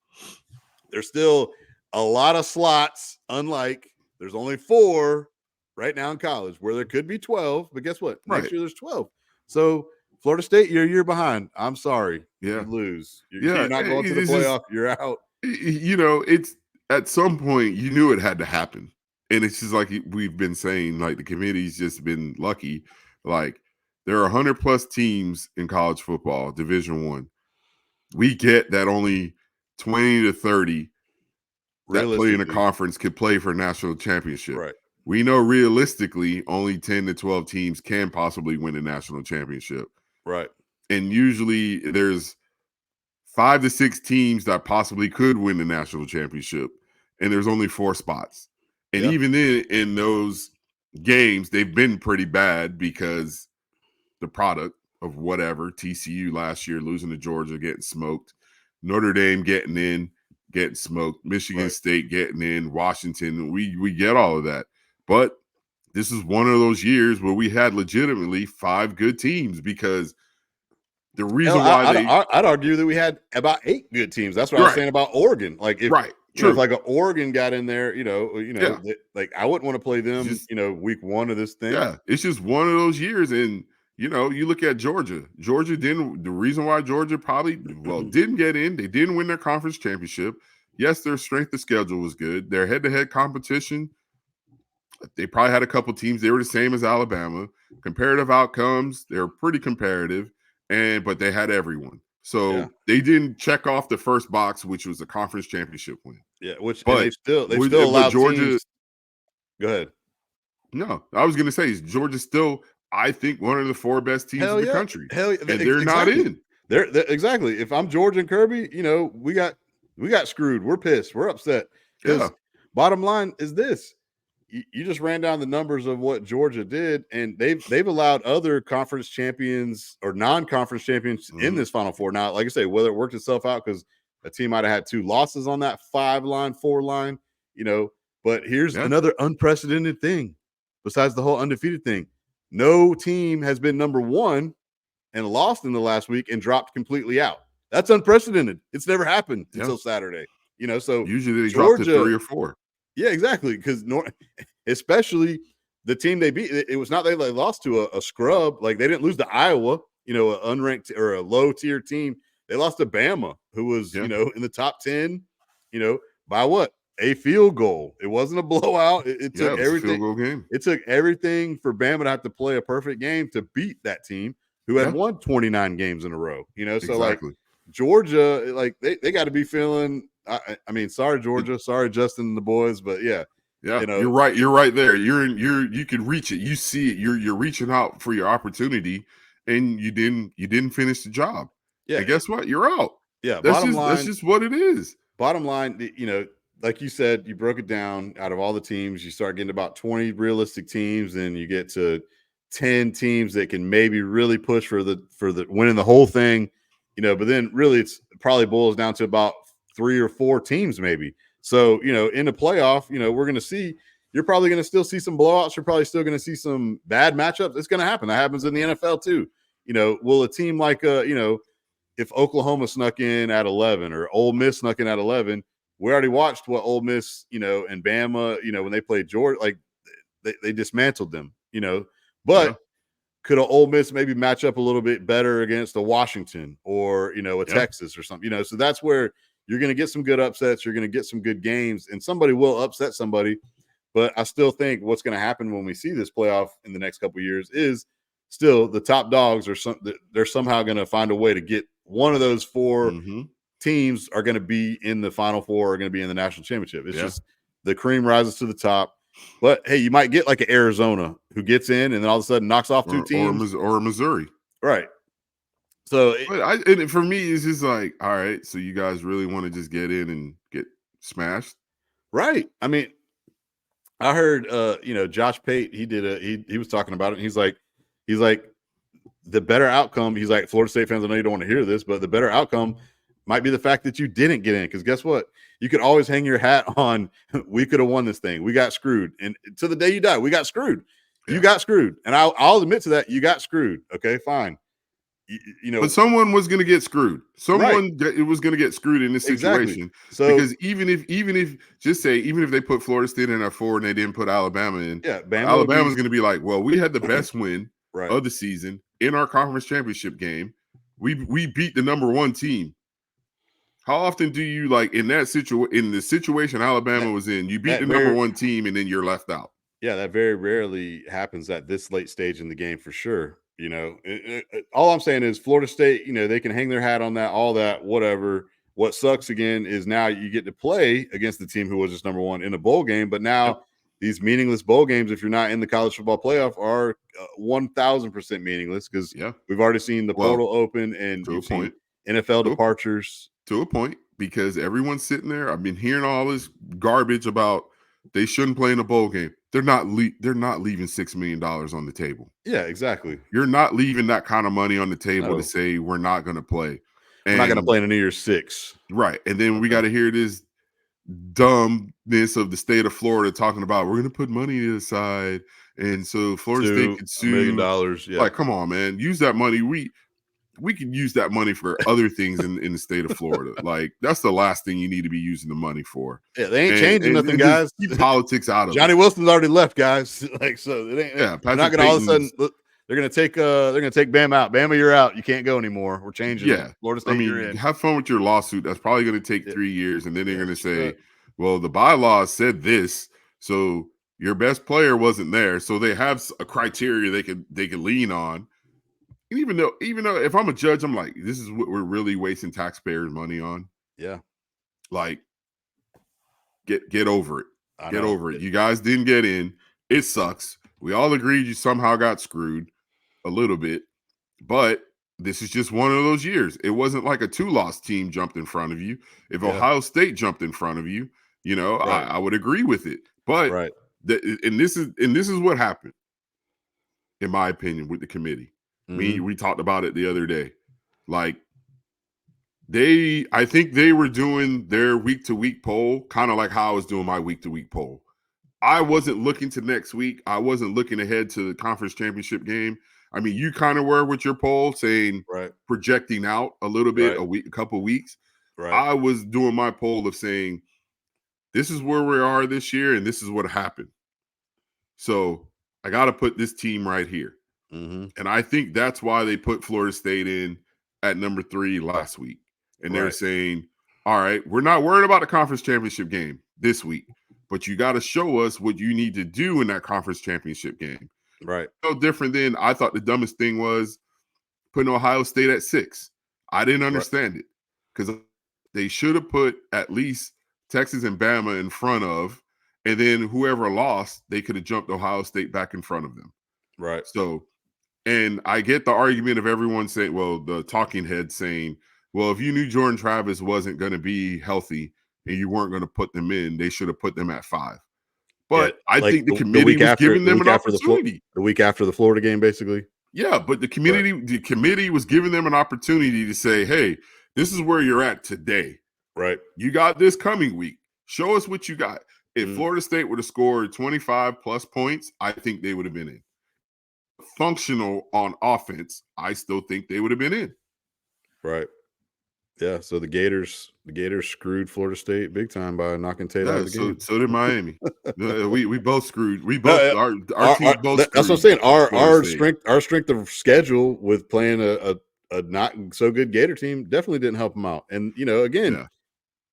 There's still a lot of slots. Unlike there's only 4 right now in college, where there could be 12. But guess what? Next year there's 12. So Florida State, you're a year behind. I'm sorry. You lose. You're not going to the playoff. You're out. It's at some point you knew it had to happen. And it's just like we've been saying, like the committee's just been lucky. Like there are 100 plus teams in college football, Division I. We get that only 20 to 30 that play in a conference could play for a national championship. Right. We know realistically only 10 to 12 teams can possibly win a national championship. Right. And usually there's 5 to 6 teams that possibly could win the national championship, and there's only 4 spots. And even in those games, they've been pretty bad because the product of whatever, TCU last year losing to Georgia, getting smoked, Notre Dame getting smoked, Michigan State getting in, Washington, we get all of that. But this is one of those years where we had legitimately 5 good teams because the reason why I'd argue that we had about 8 good teams. That's what I was saying about Oregon. Like if like an Oregon got in there, like I wouldn't want to play them, week 1 of this thing. Yeah, it's just one of those years. And you look at Georgia. Georgia didn't. The reason why Georgia probably didn't get in, they didn't win their conference championship. Yes, their strength of schedule was good. Their head-to-head competition, they probably had a couple teams. They were the same as Alabama. Comparative outcomes, they were pretty comparative, but they had everyone. So they didn't check off the first box, which was the conference championship win. Yeah, they still allowed Georgia. Teams. Go ahead. No, I was going to say Georgia's still, I think, one of the 4 best teams in the country. And they're not in. They're exactly. If I'm Georgia and Kirby, we got screwed. We're pissed. We're upset. Because bottom line is this. You just ran down the numbers of what Georgia did, and they've allowed other conference champions or non-conference champions in this Final Four. Now, like I say, whether it worked itself out because a team might have had 2 losses on that 5-line, 4-line, but here's another unprecedented thing besides the whole undefeated thing. No team has been number 1 and lost in the last week and dropped completely out. That's unprecedented. It's never happened until Saturday. So usually they drop to 3 or 4. Yeah, exactly. Because especially the team they beat, it was not they lost to a scrub. Like they didn't lose to Iowa, an unranked or a low tier team. They lost to Bama, who was in the top 10. By what? A field goal. It wasn't a blowout. It took everything. Field goal game. It took everything for Bama to have to play a perfect game to beat that team who had won 29 games in a row. So like Georgia, like they got to be feeling. I mean, sorry Georgia, sorry Justin and the boys, but yeah, you're right. You're right there. You can reach it. You see it. You're reaching out for your opportunity, and you didn't finish the job. Yeah, and guess what? You're out. Yeah, that's just what it is. Bottom line, like you said, you broke it down. Out of all the teams, you start getting about 20 realistic teams, and you get to 10 teams that can maybe really push for the winning the whole thing. But then really it probably boils down to about 3 or 4 teams maybe. So, in the playoff, we're going to see, you're probably going to still see some blowouts. You're probably still going to see some bad matchups. It's going to happen. That happens in the NFL too. Will a team like, if Oklahoma snuck in at 11 or Ole Miss snuck in at 11, we already watched what Ole Miss, and Bama, when they played Georgia, like they dismantled them, but could a Ole Miss maybe match up a little bit better against a Washington or, a Yeah. Texas or something, so that's where you're going to get some good upsets. You're going to get some good games, and somebody will upset somebody. But I still think what's going to happen when we see this playoff in the next couple of years is still the top dogs they're somehow going to find a way to get one of those 4 teams are going to be in the Final Four, are going to be in the national championship. It's just the cream rises to the top. But hey, you might get like an Arizona who gets in and then all of a sudden knocks off 2 teams, or Missouri, right? So, and for me, it's just like, all right, so you guys really want to just get in and get smashed, right? I mean, I heard, Josh Pate. He was talking about it. And he's like, the better outcome. He's like, Florida State fans, I know you don't want to hear this, but the better outcome might be the fact that you didn't get in. Because guess what? You could always hang your hat on. We could have won this thing. We got screwed, and to the day you die, we got screwed. Yeah. You got screwed, and I'll admit to that. You got screwed. Okay, fine. But someone was going to get screwed. Someone was going to get screwed in this situation. Exactly. So because even if they put Florida State in at 4 and they didn't put Alabama in, Alabama's going to be like, well, we had the best win of the season in our conference championship game. We beat the number 1 team. How often do you in the situation Alabama was in, you beat the number 1 team and then you're left out? Yeah, that very rarely happens at this late stage in the game for sure. All I'm saying is Florida State, they can hang their hat on that, all that, whatever. What sucks again is now you get to play against the team who was just number 1 in a bowl game. But now these meaningless bowl games, if you're not in the college football playoff, are 1,000% meaningless because we've already seen the portal open and you've seen NFL departures. To a point, because everyone's sitting there. I've been hearing all this garbage about they shouldn't play in a bowl game. They're not leaving $6 million on the table. Yeah, exactly. You're not leaving that kind of money on the table to say we're not going to play. We're not going to play in a New Year's 6. Right. And then we got to hear this dumbness of the state of Florida talking about we're going to put money aside. And so Florida State could sue $1 million. Yeah. Like, come on, man. Use that money. We can use that money for other things in the state of Florida. Like, that's the last thing you need to be using the money for. Yeah, they ain't changing nothing, guys. Keep politics out of Johnny it. Wilson's already left, guys. So it ain't. Yeah, they're not going to all of a sudden. They're going to take Bama out. Bama, you're out. You can't go anymore. We're changing. Yeah, Florida State, you're in. Have fun with your lawsuit. That's probably going to take 3 years, and then they're going to say, "Well, the bylaws said this, so your best player wasn't there." So they have a criteria they could lean on. And even though if I'm a judge, I'm like, this is what we're really wasting taxpayers' money on. Yeah. Like, get over it. Get over it. You guys didn't get in. It sucks. We all agreed you somehow got screwed a little bit, but this is just one of those years. It wasn't like a 2-loss team jumped in front of you. If Ohio State jumped in front of you, I would agree with it. But and this is what happened, in my opinion, with the committee. We talked about it the other day. Like, I think they were doing their week-to-week poll, kind of like how I was doing my week-to-week poll. I wasn't looking to next week. I wasn't looking ahead to the conference championship game. I mean, you kind of were with your poll saying projecting out a little bit, a couple weeks. Right. I was doing my poll of saying, this is where we are this year, and this is what happened. So I got to put this team right here. And I think that's why they put Florida State in at number 3 last week. And they're saying, all right, we're not worried about the conference championship game this week, but you got to show us what you need to do in that conference championship game. Right. No different than I thought the dumbest thing was putting Ohio State at 6. I didn't understand it because they should have put at least Texas and Bama in front of, and then whoever lost, they could have jumped Ohio State back in front of them. Right. So, and I get the argument of everyone saying, well, the talking head saying, well, if you knew Jordan Travis wasn't going to be healthy and you weren't going to put them in, they should have put them at 5. But I think the committee was giving them an opportunity. The week after the Florida game, basically. Yeah, but the committee was giving them an opportunity to say, hey, this is where you're at today. Right. You got this coming week. Show us what you got. If Florida State would have scored 25 plus points, I think they would have been in. Functional on offense, I still think they would have been in. Right. Yeah, so the Gators screwed Florida State big time by knocking Tate out Yeah, of the game. so did Miami. We both screwed. We No, both our teams both that's what I'm screwed saying. Florida State. Our strength of schedule with playing a not so good Gator team definitely didn't help them out. And again,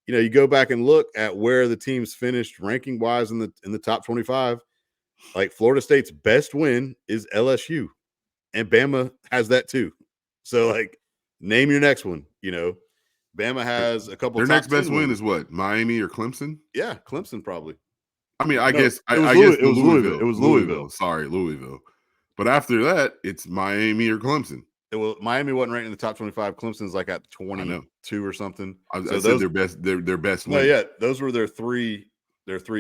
Yeah. you go back and look at where the teams finished ranking wise in the top 25. Like Florida State's best win is LSU, and Bama has that too. So like, name your next one. Bama has a couple. Their top next 10 best win wins. is what? Miami or Clemson? Yeah, Clemson probably. I mean, I No, guess it was I guess It was Louisville. It was Louisville. Sorry, Louisville. But after that, it's Miami or Clemson. Miami wasn't ranked in the top 25. Clemson's like at 22 or something. I said their best No, win. yeah, those were their three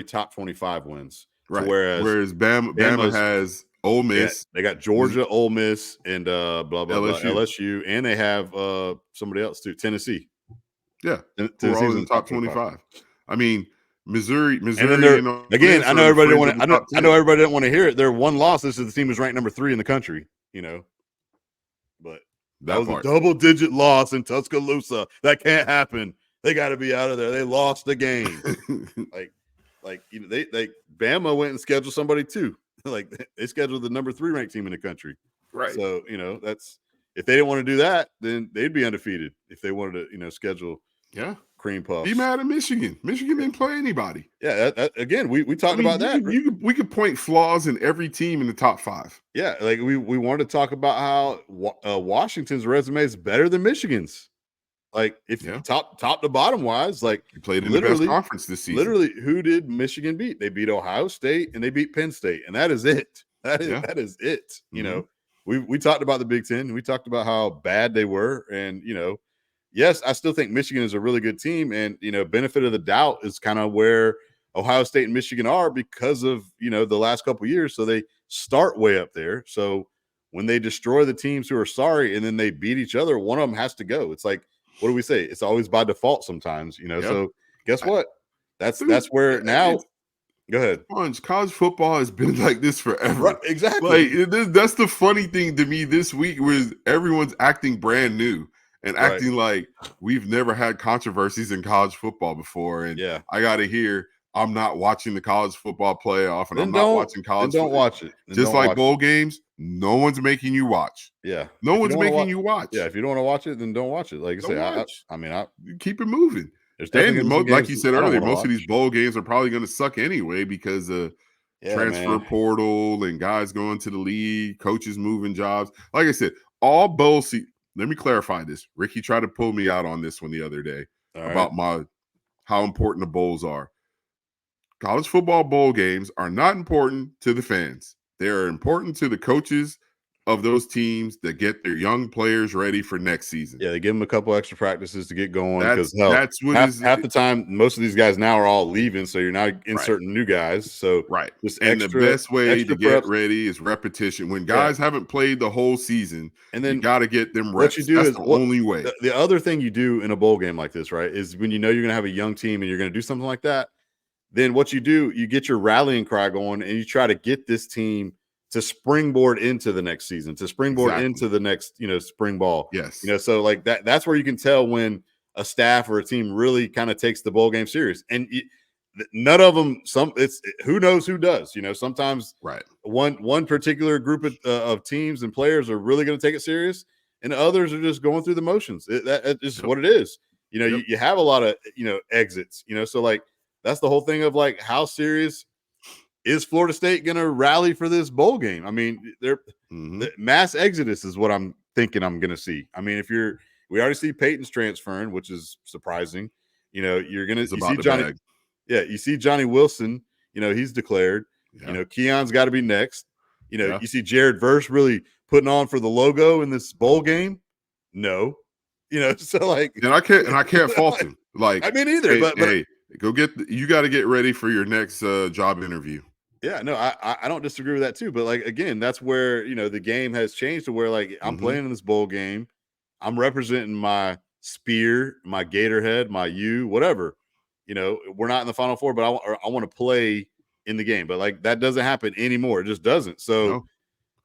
top 25 wins. Right. So whereas Bama has Ole Miss. They got Georgia, Ole Miss, and blah blah blah LSU, and they have somebody else too, Tennessee. Yeah, Tennessee's all in the top 25. I mean, Missouri. And then again, I know everybody didn't want to. I know everybody didn't want to hear it. Their one loss. This is the team was ranked number 3 in the country. But that was a double-digit loss in Tuscaloosa. That can't happen. They got to be out of there. They lost the game. They Bama went and scheduled somebody too. Like they scheduled the number 3 ranked team in the country. Right. So that's if they didn't want to do that, then they'd be undefeated. If they wanted to, schedule cream puffs. Be mad at Michigan. Michigan didn't play anybody. Yeah. Again, we talked about that. We could point flaws in every team in the top 5. Yeah, like we wanted to talk about how Washington's resume is better than Michigan's. Like if top to bottom wise, like you played in the best conference this season. Literally, who did Michigan beat? They beat Ohio State and they beat Penn State, and that is it. That is it. We talked about the Big Ten. We talked about how bad they were, and yes, I still think Michigan is a really good team, and benefit of the doubt is kind of where Ohio State and Michigan are because of the last couple of years. So they start way up there. So when they destroy the teams who are sorry and then they beat each other, one of them has to go. It's like, what do we say? It's always by default sometimes, So guess what? That's where now. Go ahead. College football has been like this forever. Right, exactly. That's the funny thing to me this week was everyone's acting brand new and acting like we've never had controversies in college football before. And I got to hear I'm not watching the college football playoff and I'm not watching college football. Don't watch it. Just like bowl games, no one's making you watch. Yeah. No one's making you watch. Yeah. If you don't want to watch it, then don't watch it. Like I say, I keep it moving. And like you said earlier, most of these bowl games are probably going to suck anyway because of transfer portal and guys going to the league, coaches moving jobs. Like I said, all bowl season. Let me clarify this. Ricky tried to pull me out on this one the other day about how important the bowls are. College football bowl games are not important to the fans. They are important to the coaches of those teams that get their young players ready for next season. Yeah, they give them a couple extra practices to get going. Because that's what half the time, most of these guys now are all leaving, so you're not inserting new guys. So the best way to get ready is repetition. When guys haven't played the whole season, and then you got to get them reps. That's the only way. The other thing you do in a bowl game like this, right, is when you're going to have a young team and you're going to do something like that, then what you do, you get your rallying cry going and you try to get this team to springboard into the next season, to springboard into the next, spring ball. Yes. So like that's where you can tell when a staff or a team really kind of takes the bowl game serious. And none of them, who knows who does, sometimes one particular group of teams and players are really going to take it serious and others are just going through the motions. That's just what it is. You have a lot of, exits, so like, that's the whole thing of like, how serious is Florida State going to rally for this bowl game? I mean, the mass exodus is what I'm thinking I'm going to see. I mean, we already see Peyton's transferring, which is surprising. You're going to see Johnny. Yeah, you see Johnny Wilson. He's declared. Yeah. Keon's got to be next. You see Jared Verse really putting on for the logo in this bowl game. No, so like, and I can't fault him. Like, I mean, either. Hey, you got to get ready for your next job interview. Yeah, no, I don't disagree with that too. But like, again, that's where, the game has changed to where like I'm playing in this bowl game. I'm representing my spear, my gator head, my U, whatever. We're not in the Final Four, but I want to play in the game. But like that doesn't happen anymore. It just doesn't. So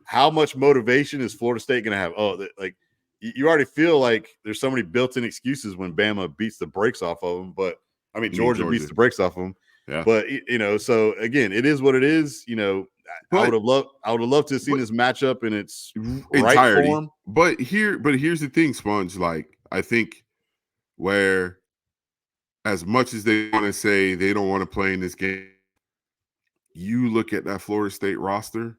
how much motivation is Florida State going to have? Oh, like you already feel like there's so many built-in excuses when Bama beats the brakes off of them. But I mean, Georgia beats the brakes off of them. Yeah. But so again, it is what it is. I would have loved to have seen this matchup in its right form. But here's the thing, Sponge. Like, I think where as much as they want to say they don't want to play in this game, you look at that Florida State roster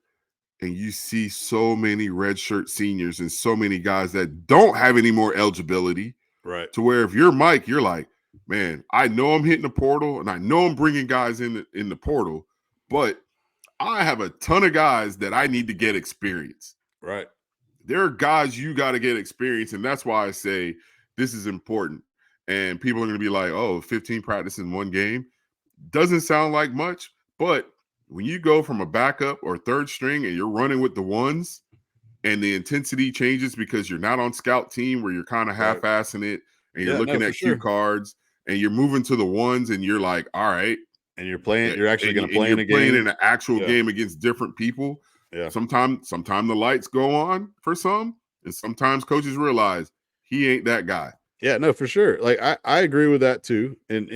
and you see so many redshirt seniors and so many guys that don't have any more eligibility. Right. To where if you're Mike, you're like, man, I know I'm hitting the portal and I know I'm bringing guys in the portal, but I have a ton of guys that I need to get experience. Right. There are guys you got to get experience, and that's why I say this is important. And people are going to be like, oh, 15 practice in one game. Doesn't sound like much, but when you go from a backup or third string and you're running with the ones and the intensity changes because you're not on scout team where you're kind of half-assing it and you're looking at cue cards and you're moving to the ones and you're like, all right. And you're actually going to play in a game. Playing in an actual game against different people. Yeah. Sometimes the lights go on for some, and sometimes coaches realize he ain't that guy. Yeah, no, for sure. Like I agree with that too. And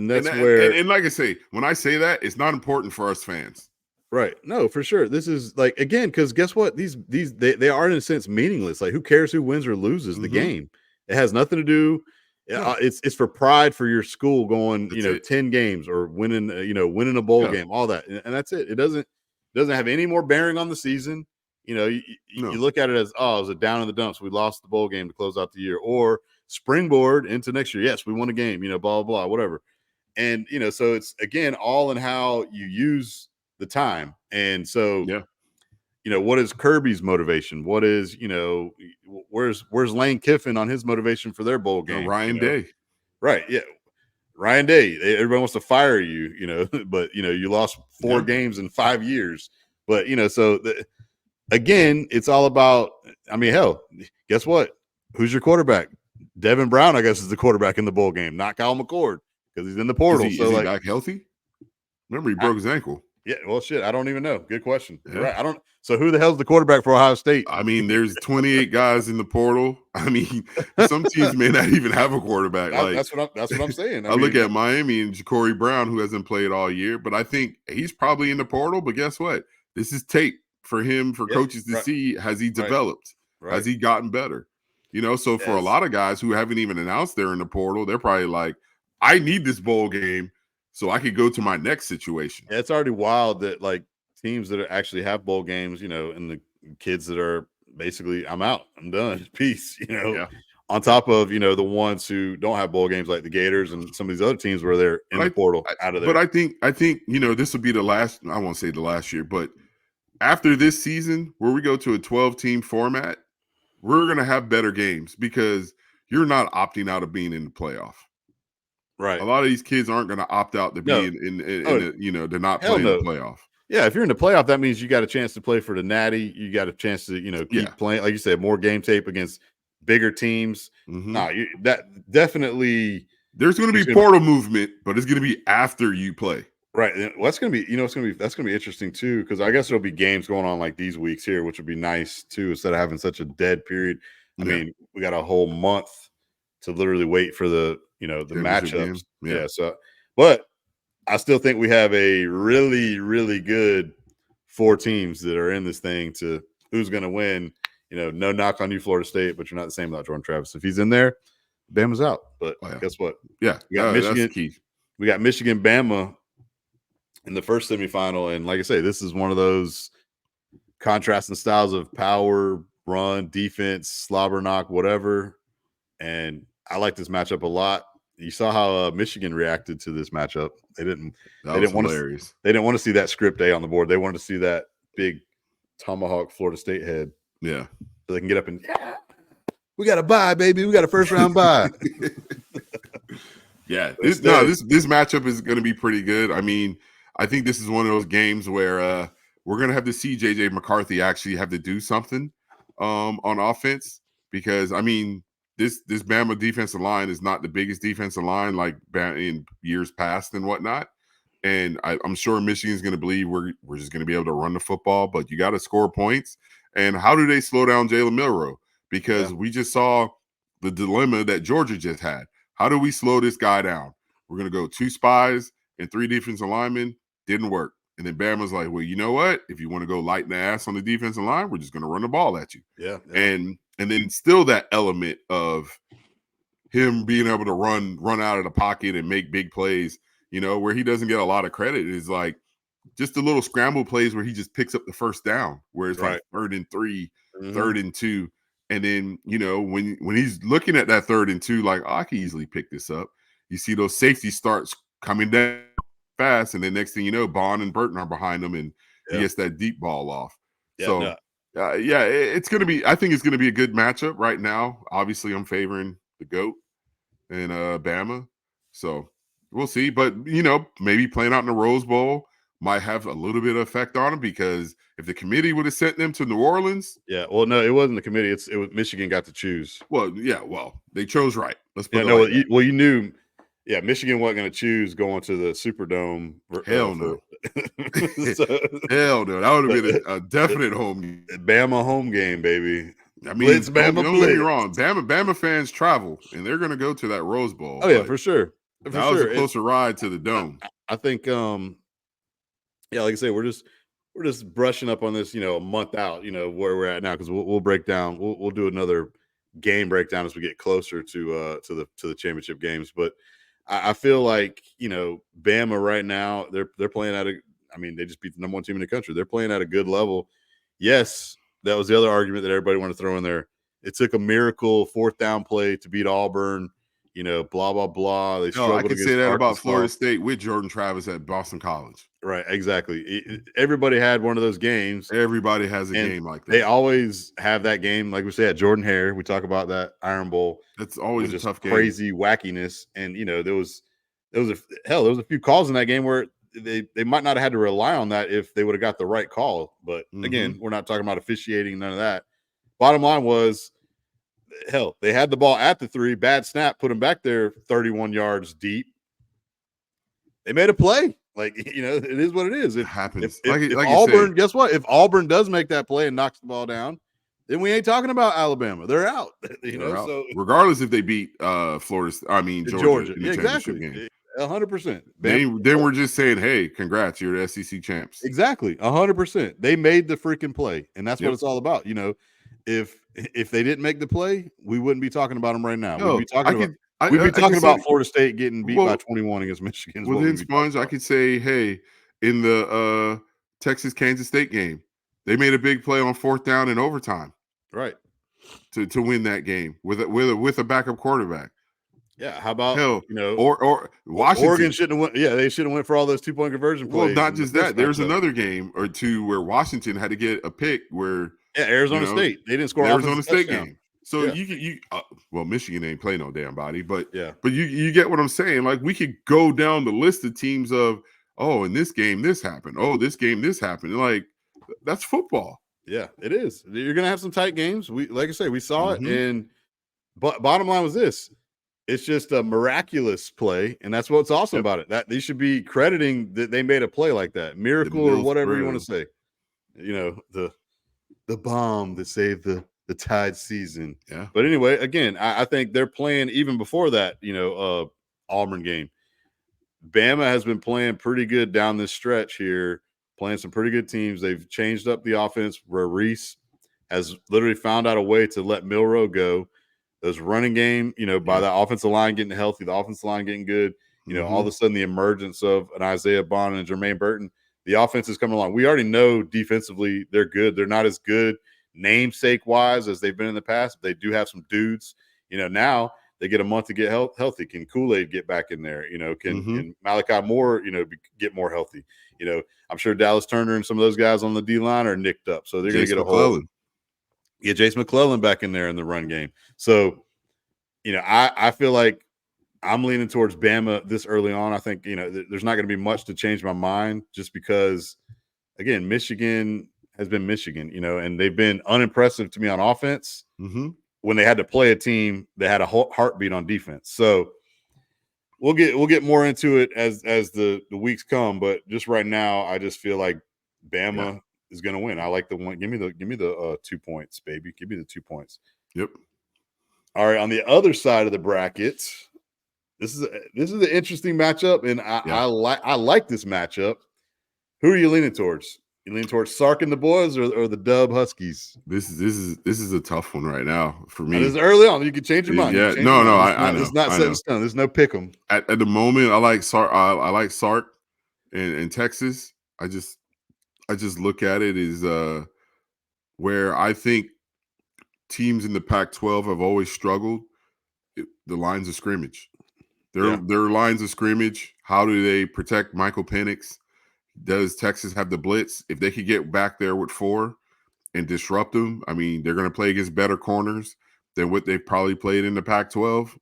that's where and like I say, when I say that, it's not important for us fans. Right. No, for sure. This is like, again, because guess what? They are in a sense meaningless. Like, who cares who wins or loses the game? It has nothing to do. No. It's for pride for your school going, that's 10 games or winning a bowl game, all that. And that's it. It doesn't have any more bearing on the season. You look at it as, oh, it was a down in the dumps. We lost the bowl game to close out the year, or springboard into next year. Yes, we won a game, blah, blah, blah, whatever. And, so it's, again, all in how you use the time. And so, what is Kirby's motivation? What is, where's Lane Kiffin on his motivation for their bowl game? Ryan Day. Right. Yeah. Ryan Day. Everybody wants to fire you, but, you lost 4 games in 5 years. But, so again, it's all about, I mean, hell, guess what? Who's your quarterback? Devin Brown, I guess, is the quarterback in the bowl game, not Kyle McCord, because he's in the portal. Is he back healthy? Remember, he broke his ankle. Yeah, well, shit, I don't even know. Good question. Yeah. Right. So who the hell's the quarterback for Ohio State? I mean, there's 28 guys in the portal. I mean, some teams may not even have a quarterback. That's what I'm saying. I look at Miami and Ja'Cory Brown, who hasn't played all year, but I think he's probably in the portal. But guess what? This is tape for him, for coaches to see. Has he developed? Right. Has he gotten better? So for a lot of guys who haven't even announced they're in the portal, they're probably like, I need this bowl game so I could go to my next situation. Yeah, it's already wild that like teams that actually have bowl games, and the kids that are basically, I'm out, I'm done, peace, on top of, the ones who don't have bowl games like the Gators and some of these other teams where they're in the portal out of there. But I think, this will be the last, I won't say the last year, but after this season where we go to a 12-team format, we're going to have better games because you're not opting out of being in the playoff. Right. A lot of these kids aren't going to opt out to be they're not playing the playoff. Yeah, if you're in the playoff, that means you got a chance to play for the Natty. You got a chance to, keep playing, like you said, more game tape against bigger teams. That definitely. There's going to be portal movement, but it's going to be after you play. Right. Well, that's going to be, that's going to be interesting too, because I guess there'll be games going on like these weeks here, which would be nice too, instead of having such a dead period. I mean, we got a whole month to literally wait for the, the matchups. Yeah. So, but I still think we have a really, really good 4 teams that are in this thing to who's going to win. No knock on you, Florida State, but you're not the same without Jordan Travis. If he's in there, Bama's out. But guess what? Yeah. We got Michigan. We got Michigan, Bama in the first semifinal. And like I say, this is one of those contrasting styles of power, run, defense, slobber knock, whatever. And I like this matchup a lot. You saw how Michigan reacted to this matchup. They didn't want to see that script A on the board. They wanted to see that big tomahawk Florida State head. Yeah. So they can get up and we got a bye, baby. We got a first round bye. Yeah. This matchup is going to be pretty good. I mean, I think this is one of those games where we're going to have to see JJ McCarthy actually have to do something on offense, because I mean, this Bama defensive line is not the biggest defensive line like in years past and whatnot. And I'm sure Michigan's going to believe we're just going to be able to run the football, but you got to score points. And how do they slow down Jalen Milroe? because we just saw the dilemma that Georgia just had. How do we slow this guy down? We're going to go 2 spies and 3 defensive linemen. Didn't work. And then Bama's like, well, you know what? If you want to go light in the ass on the defensive line, we're just going to run the ball at you. Yeah. And then still that element of him being able to run out of the pocket and make big plays, where he doesn't get a lot of credit is like just the little scramble plays where he just picks up the first down, where it's like 3rd and 3, 3rd and 2. And then, when he's looking at that 3rd and 2, like, oh, I can easily pick this up. You see those safety starts coming down fast, and then next thing you know, Bond and Burton are behind him, and he gets that deep ball off. It's going to be – I think it's going to be a good matchup right now. Obviously, I'm favoring the GOAT and Bama. So we'll see. But, maybe playing out in the Rose Bowl might have a little bit of effect on them, because if the committee would have sent them to New Orleans. Yeah. Well, no, it wasn't the committee. It was Michigan got to choose. Well, they chose right. Let's put it like that. You knew. Yeah, Michigan wasn't going to choose going to the Superdome. Hell no. Hell no. That would have been a definite home game. Bama home game, baby. I mean, don't get me wrong. Bama fans travel, and they're going to go to that Rose Bowl. Oh, yeah, for sure. That was a closer ride to the Dome. I think, like I said, we're just brushing up on this, a month out, where we're at now, because we'll break down. We'll do another game breakdown as we get closer to the championship games, but I feel like, Bama right now, they're playing at they just beat the number 1 team in the country. They're playing at a good level. Yes, that was the other argument that everybody wanted to throw in there. It took a miracle 4th down play to beat Auburn, blah, blah, blah. They I could say that about Florida State with Jordan Travis at Boston College. Right, exactly. Everybody had one of those games. Everybody has a game like that. They always have that game, like we said, Jordan Hare. We talk about that Iron Bowl. That's always a tough game. Crazy wackiness, and there was a few calls in that game where they might not have had to rely on that if they would have got the right call. But again, we're not talking about officiating, none of that. Bottom line was, they had the ball at the 3, bad snap, put them back there 31 yards deep. They made a play. Like, it is what it is. It happens. If Auburn, guess what? If Auburn does make that play and knocks the ball down, then we ain't talking about Alabama. They're out. So regardless if they beat Georgia in the championship game. 100%. Then we're just saying, hey, congrats, you're the SEC champs. Exactly. 100%. They made the freaking play, and that's what it's all about. If they didn't make the play, we wouldn't be talking about them right now. We'd be talking about Florida State getting beat by 21 against Michigan. Within Sponge, I could say, hey, in the Texas-Kansas State game, they made a big play on 4th down in overtime, right, to win that game with a backup quarterback. Yeah, how about or Washington? Oregon shouldn't have went. Yeah, they should have went for all those 2-point conversion plays. Well, not just that. There's another game or two where Washington had to get a pick where Arizona State, they didn't score. Arizona State game. So Michigan ain't play no damn body, but you get what I'm saying. Like, we could go down the list of teams of, oh, in this game this happened. Oh, this game this happened. Like, that's football. Yeah, it is. You're gonna have some tight games. Like I say, we saw it, and bottom line was this: it's just a miraculous play, and that's what's awesome about it. That they should be crediting that they made a play like that, miracle or whatever you want to say. The bomb that saved the Tide season. Yeah. But anyway, again, I think they're playing even before that, Auburn game. Bama has been playing pretty good down this stretch here, playing some pretty good teams. They've changed up the offense where Reese has literally found out a way to let Milroe go. Those running game, by the offensive line getting healthy, the offensive line getting good, all of a sudden the emergence of an Isaiah Bond and Jermaine Burton, the offense is coming along. We already know defensively they're good. They're not as good namesake wise as they've been in the past. They do have some dudes. Now they get a month to get healthy. Can Kool-Aid get back in there? Can Malachi Moore, get more healthy? I'm sure Dallas Turner and some of those guys on the D line are nicked up, so they're going to get a hold. Get Jace McClellan back in there in the run game. So, I feel like I'm leaning towards Bama this early on. I think, there's not going to be much to change my mind just because, again, Michigan has been Michigan, and they've been unimpressive to me on offense when they had to play a team that had a heartbeat on defense. So we'll get more into it as the weeks come, but just right now, I just feel like Bama is going to win. I like the one. Give me the 2 points, baby. Give me the 2 points. Yep. All right, on the other side of the bracket, this is an interesting matchup, and I like this matchup. Who are you leaning towards? You leaning towards Sark and the boys, or the Dub Huskies? This is a tough one right now for This me. is early on. You can change your mind. You Yeah, can change your mind. I It's know, not I set in know. stone. There's no pick 'em. At the moment, I like Sark. I like Sark in Texas. I just look at it as where I think teams in the Pac-12 have always struggled. The lines of scrimmage. Yeah. Their lines of scrimmage. How do they protect Michael Penix? Does Texas have the blitz? If they could get back there with 4 and disrupt them, I mean, they're going to play against better corners than what they've probably played in the Pac-12.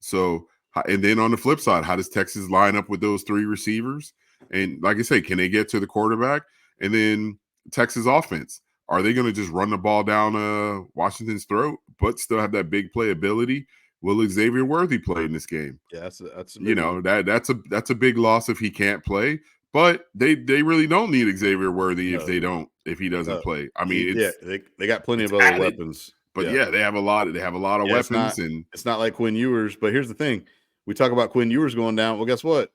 So, and then on the flip side, how does Texas line up with those 3 receivers? And like I say, can they get to the quarterback? And then Texas offense, are they going to just run the ball down Washington's throat, but still have that big playability? Will Xavier Worthy play in this game? Yeah, that's a You big know, one. that's a big loss if he can't play. But they really don't need Xavier Worthy No, if he doesn't no. play. I mean, They got plenty it's of other added. weapons. But Yeah. yeah, they have a lot of Yeah, weapons and it's not like Quinn Ewers, but here's the thing. We talk about Quinn Ewers going down. Well, guess what?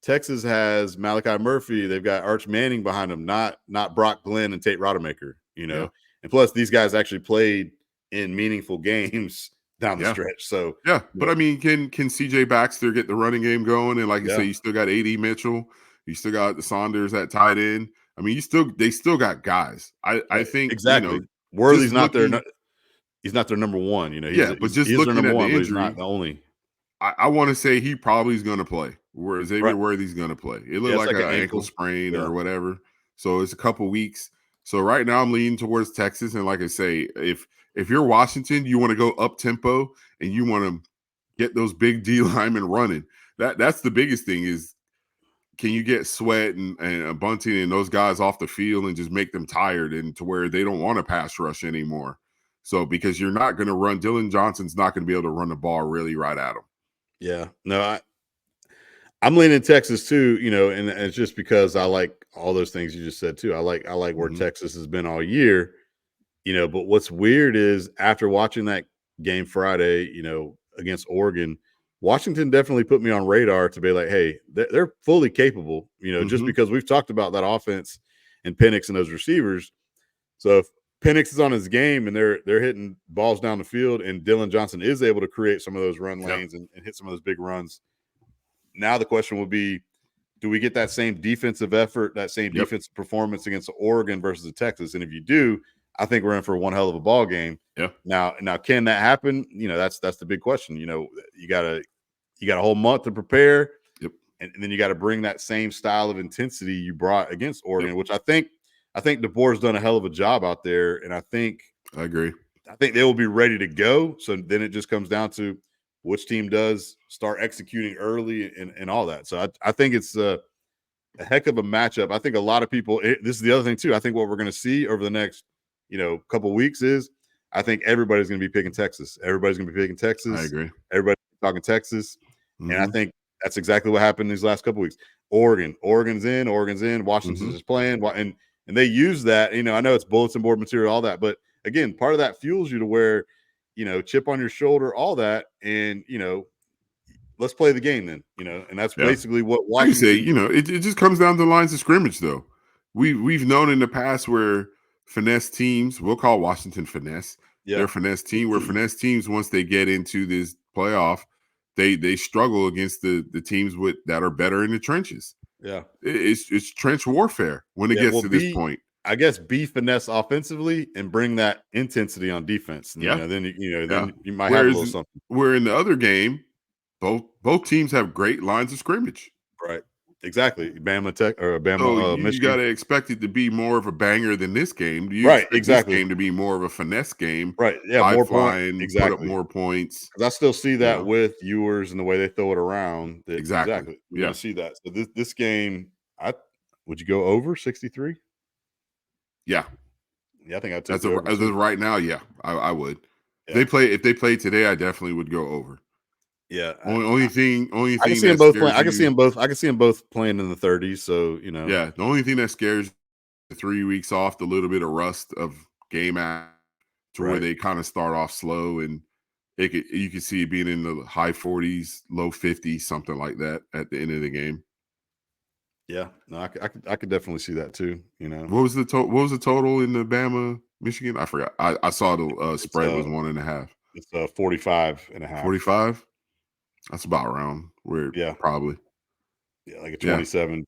Texas has Malachi Murphy. They've got Arch Manning behind them, not Brock Glenn and Tate Rodemaker, yeah. And plus these guys actually played in meaningful games down the Yeah. stretch. So Yeah, but I mean, can CJ Baxter get the running game going? And like you yeah. say, you still got AD Mitchell, you still got the Saunders at tight end. I mean, they still got guys. I think Exactly. just Worthy's not their looking, he's not their number one. yeah, but just he's their looking number at the one, but he's not injury, the only. I want to say he probably is going to play. Where Right. Xavier Worthy's going to play. It looked Yeah, it's like like an an ankle ankle. sprain Yeah. or whatever. So it's a couple weeks. So right now I'm leaning towards Texas. And like I say, if you're Washington, you want to go up tempo and you want to get those big D linemen running. That's the biggest thing is can you get Sweat and Bunting and those guys off the field and just make them tired and to where they don't want to pass rush anymore. So because you're not going to run, Dylan Johnson's not going to be able to run the ball really right at him. Yeah. No, I'm leaning Texas too, and it's just because I like all those things you just said too. I like where Texas has been all year, but what's weird is after watching that game Friday, against Oregon, Washington definitely put me on radar to be like, hey, they're fully capable, just because we've talked about that offense and Penix and those receivers. So if Penix is on his game and they're hitting balls down the field and Dylan Johnson is able to create some of those run lanes and hit some of those big runs, now the question will be, do we get that same defensive effort, that same defensive performance against Oregon versus Texas? And if you do, I think we're in for one hell of a ball game. Yeah. Now, can that happen? That's the big question. You got a whole month to prepare. Yep. And then you got to bring that same style of intensity you brought against Oregon, which I think DeBoer's done a hell of a job out there. And I agree. I think they will be ready to go. So then it just comes down to which team does start executing early and all that. So I think it's a heck of a matchup. I think a lot of people, this is the other thing too. I think what we're going to see over the next, couple of weeks is I think everybody's going to be picking Texas. Everybody's going to be picking Texas. I agree. Everybody's talking Texas. And I think that's exactly what happened these last couple of weeks. Oregon's in, Washington's just playing. And they use that, I know it's bulletin board material, all that, but again, part of that fuels you to where, chip on your shoulder, all that. And, let's play the game then, and that's basically what Washington. Like say, it just comes down to lines of scrimmage though. We've known in the past where finesse teams, we'll call Washington finesse. Yeah. They're finesse team where finesse teams, once they get into this playoff, they struggle against the teams that are better in the trenches. Yeah. It's trench warfare when it gets to this point. I guess be finesse offensively and bring that intensity on defense. And, then you might have a little something. Where in the other game, both teams have great lines of scrimmage. Right. Exactly. Bama Tech or Bama. So Michigan. You got to expect it to be more of a banger than this game. Right. Exactly. This game to be more of a finesse game. Right. Yeah. More flying. Exactly. Put up more points. I still see that with Ewers and the way they throw it around. Exactly. We're going to see that. So this game, would you go over 63? Yeah. Yeah, I think I'd take as of right now. Yeah, I would. Yeah. If they play today, I definitely would go over. Yeah. Only thing. I can see them both playing. I can see them both playing in the 30s. So Yeah. The only thing that scares the 3 weeks off, the little bit of rust of game to where they kind of start off slow, and you can see it being in the high 40s, low 50s, something like that at the end of the game. Yeah, no, I could definitely see that too. You know, What was the total in the Bama Michigan? I forgot. I saw the spread was 1.5. It's 45.5. 45. That's about around where probably. Yeah, like a 27,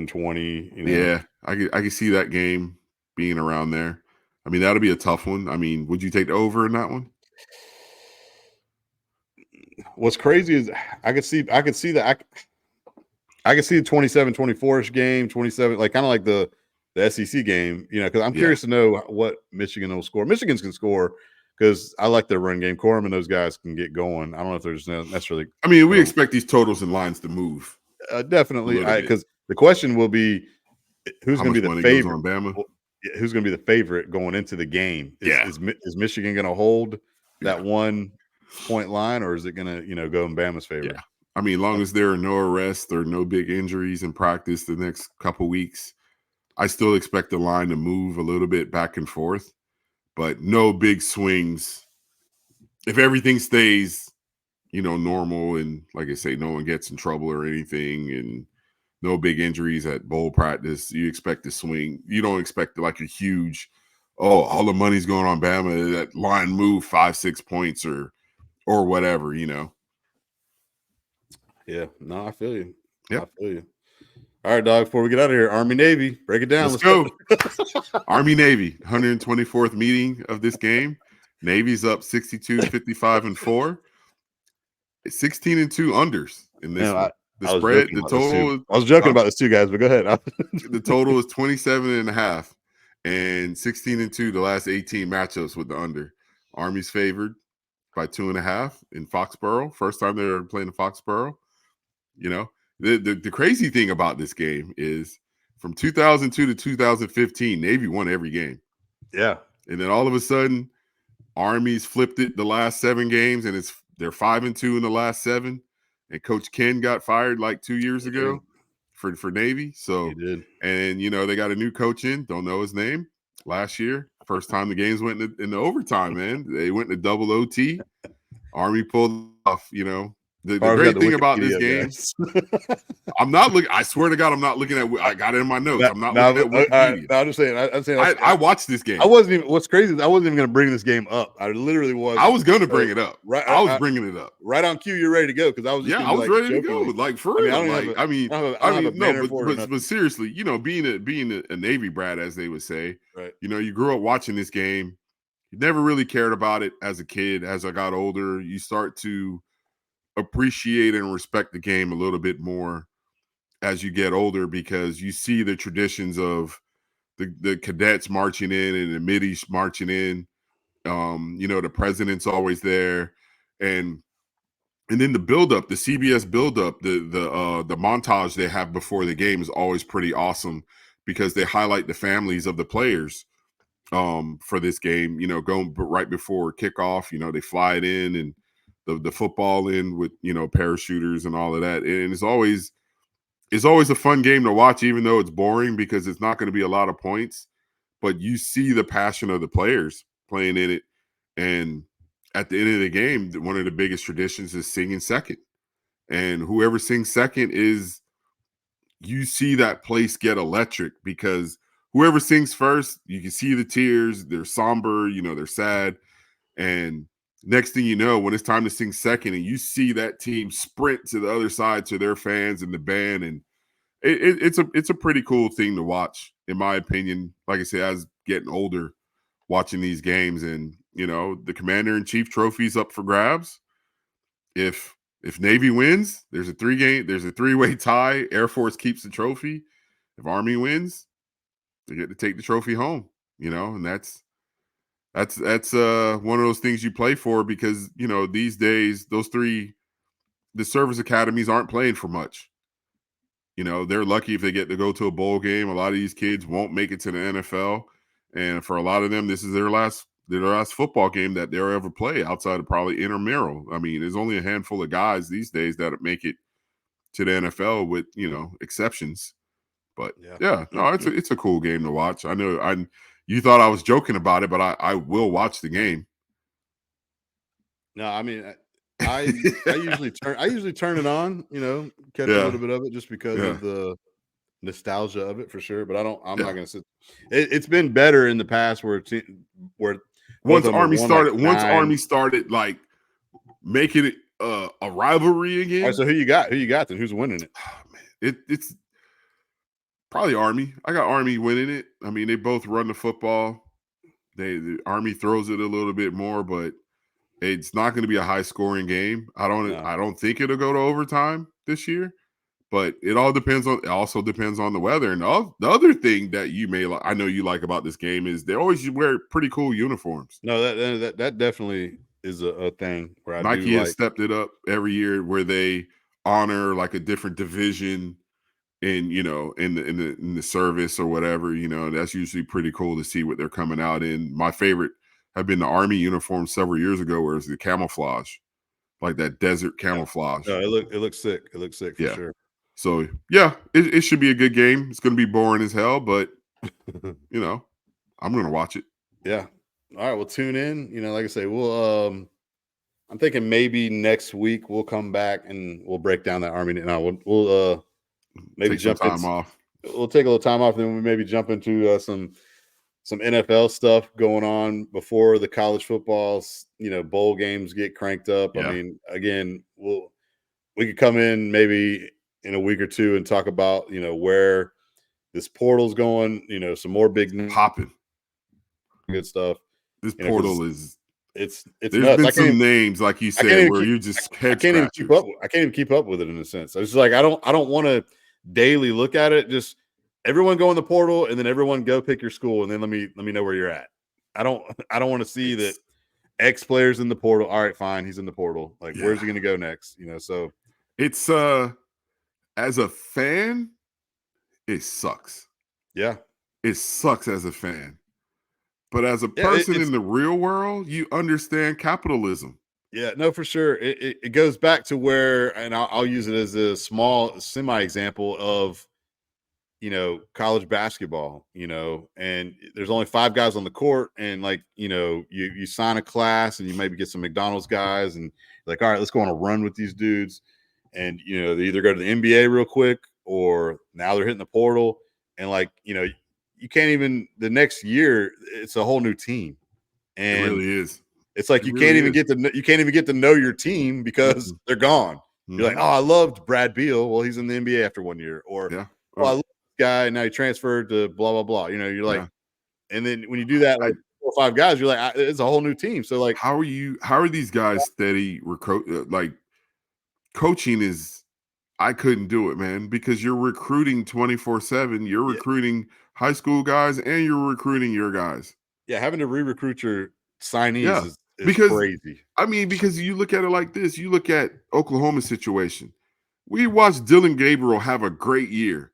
20. You know? Yeah, I could see that game being around there. I mean, that'll be a tough one. I mean, would you take the over in that one? What's crazy is I could see that I could see the 27-24ish game, 27, like kind of like the SEC game, you know, because I'm curious to know what Michigan will score. Michigan's can score because I like their run game. Corum and those guys can get going. I don't know if there's necessarily. I mean, we expect these totals and lines to move. Definitely, because the question will be who's going to be the favorite. On Bama? Who's going to be the favorite going into the game? Is Michigan going to hold that 1 point line, or is it going to go in Bama's favor? Yeah. I mean, as long as there are no arrests or no big injuries in practice the next couple weeks, I still expect the line to move a little bit back and forth, but no big swings. If everything stays, normal, and like I say, no one gets in trouble or anything, and no big injuries at bowl practice, you expect to swing. You don't expect like a huge, all the money's going on Bama, that line move 5-6 points or whatever, Yeah, no, I feel you. Yep. I feel you. All right, dog. Before we get out of here, Army Navy, break it down. Let's go. Army Navy, 124th meeting of this game. Navy's up 62-55-4. 16-2 unders in this one. The spread, the total. I was joking about this too, guys, but go ahead. The total is 27.5 and 16-2 the last 18 matchups with the under. Army's favored by 2.5 in Foxborough. First time they're playing in Foxborough. The crazy thing about this game is from 2002 to 2015, Navy won every game. Yeah. And then all of a sudden, Army's flipped it the last 7 games, and they're 5-2 in the last 7. And Coach Ken got fired like 2 years ago for Navy. So, he did. And they got a new coach in. Don't know his name. Last year, first time the games went in the overtime. Man, they went to double OT. Army pulled off. The great thing about this game, I'm not looking. I swear to God, I'm not looking at. I got it in my notes. I'm not looking at Wikipedia. I'm just saying. I watched this game. I wasn't even. What's crazy is I wasn't even going to bring this game up. I literally was. I was going to bring it up. Right. I was bringing it up. Right on cue. You're ready to go because I was. Just I was ready to go. Like for real. But seriously, being a Navy brat, as they would say. Right. You grew up watching this game. You never really cared about it as a kid. As I got older, you start to appreciate and respect the game a little bit more as you get older, because you see the traditions of the cadets marching in and the middies marching in. The president's always there, and then the buildup, the CBS buildup, the montage they have before the game is always pretty awesome because they highlight the families of the players for this game. Going right before kickoff, they fly it in and the football in with parachuters and all of that, and it's always a fun game to watch, even though it's boring because it's not going to be a lot of points, but you see the passion of the players playing in it. And at the end of the game, one of the biggest traditions is singing second, and whoever sings second you see that place get electric, because whoever sings first, you can see the tears, they're somber, they're sad, and next thing you know, when it's time to sing second and you see that team sprint to the other side to their fans and the band, and it's a pretty cool thing to watch, in my opinion. Like I said, as getting older, watching these games, and the Commander-in-Chief trophy's up for grabs. If Navy wins, there's a 3-way tie. Air Force keeps the trophy. If Army wins, they get to take the trophy home. And that's one of those things you play for, because these days the service academies aren't playing for much. They're lucky if they get to go to a bowl game. A lot of these kids won't make it to the NFL, and for a lot of them, this is their last football game that they'll ever play outside of probably intramural. I mean, there's only a handful of guys these days that make it to the NFL, with exceptions. But no, it's a cool game to watch. I know you thought I was joking about it, but I will watch the game. No, I mean, I usually turn it on, catch a Yeah, little bit of it just because yeah, of the nostalgia of it for sure. But I'm not yeah. gonna sit. It's been better in the past where both of them have won like Once 9. Army started like making it a rivalry All right, again. so who you got? Who you got then? Who's winning it? Oh, man, it's probably Army. I got Army winning it. I mean, they both run the football. The Army throws it a little bit more, but it's not going to be a high scoring game. No, I don't think it'll go to overtime this year. But it also depends on the weather. And the other thing that you may like, I know you like about this game is they always wear pretty cool uniforms. no, that definitely is a thing where I do Nike has like. stepped it up every year where they honor like a different division in the service or whatever. That's usually pretty cool to see what they're coming out in. My favorite have been the Army uniform several years ago, where it's the camouflage, like that desert Yeah. camouflage. No, it looks sick. It looks sick for Yeah. sure. So yeah, it should be a good game. It's going to be boring as hell, but I'm going to watch it. Yeah. All right, we'll tune in. Like I say, we'll I'm thinking maybe next week we'll come back and we'll break down that Army. No, we'll maybe Take some jump in. time off. We'll take a little time off, and then we maybe jump into some NFL stuff going on before the college footballs, bowl games get cranked up. I Yeah. mean, again, we could come in maybe in a week or two and talk about, where this portal's going, some more Popping. good stuff. This 'Cause portal is. it's There's nuts. been some names, like you I can't said, even where keep you just I head can't even keep up. scratchers. I can't even keep up with it in a sense. It's just like I don't want to daily look at it. Just everyone go in the portal and then everyone go pick your school and then let me know where you're at. I don't want to see that X players in the portal. All right, fine, he's in the portal. Like, Yeah. where's he going to go next? So It's as a fan, it sucks. yeah, It sucks as a fan. But as a Yeah, person it's in the real world, you understand capitalism. yeah, no, for sure. It goes back to where, and I'll use it as a small semi example of college basketball, and there's only 5 guys on the court, and like, you sign a class and you maybe get some McDonald's guys and like, all right, let's go on a run with these dudes. And they either go to the NBA real quick or now they're hitting the portal. And like, you can't even the next year, it's a whole new team. It And really is. it's like It you really can't even is. get to know your team because they're gone. You're like, Mhm. oh, I loved Brad Beal. Well, he's in the NBA after 1 year. Or Yeah. oh, I love this guy. Now he transferred to blah, blah, blah. You're like, Yeah. and then when you do that, like 4 or 5 guys, you're like, it's a whole new team. So like, How are these guys steady like coaching is I couldn't do it, man, because you're recruiting 24/7. You're yeah, recruiting high school guys and you're recruiting your guys. yeah, having to re-recruit your signees Yeah. is Because crazy. because you look at it like this, you look at Oklahoma's situation. We watched Dylan Gabriel have a great year.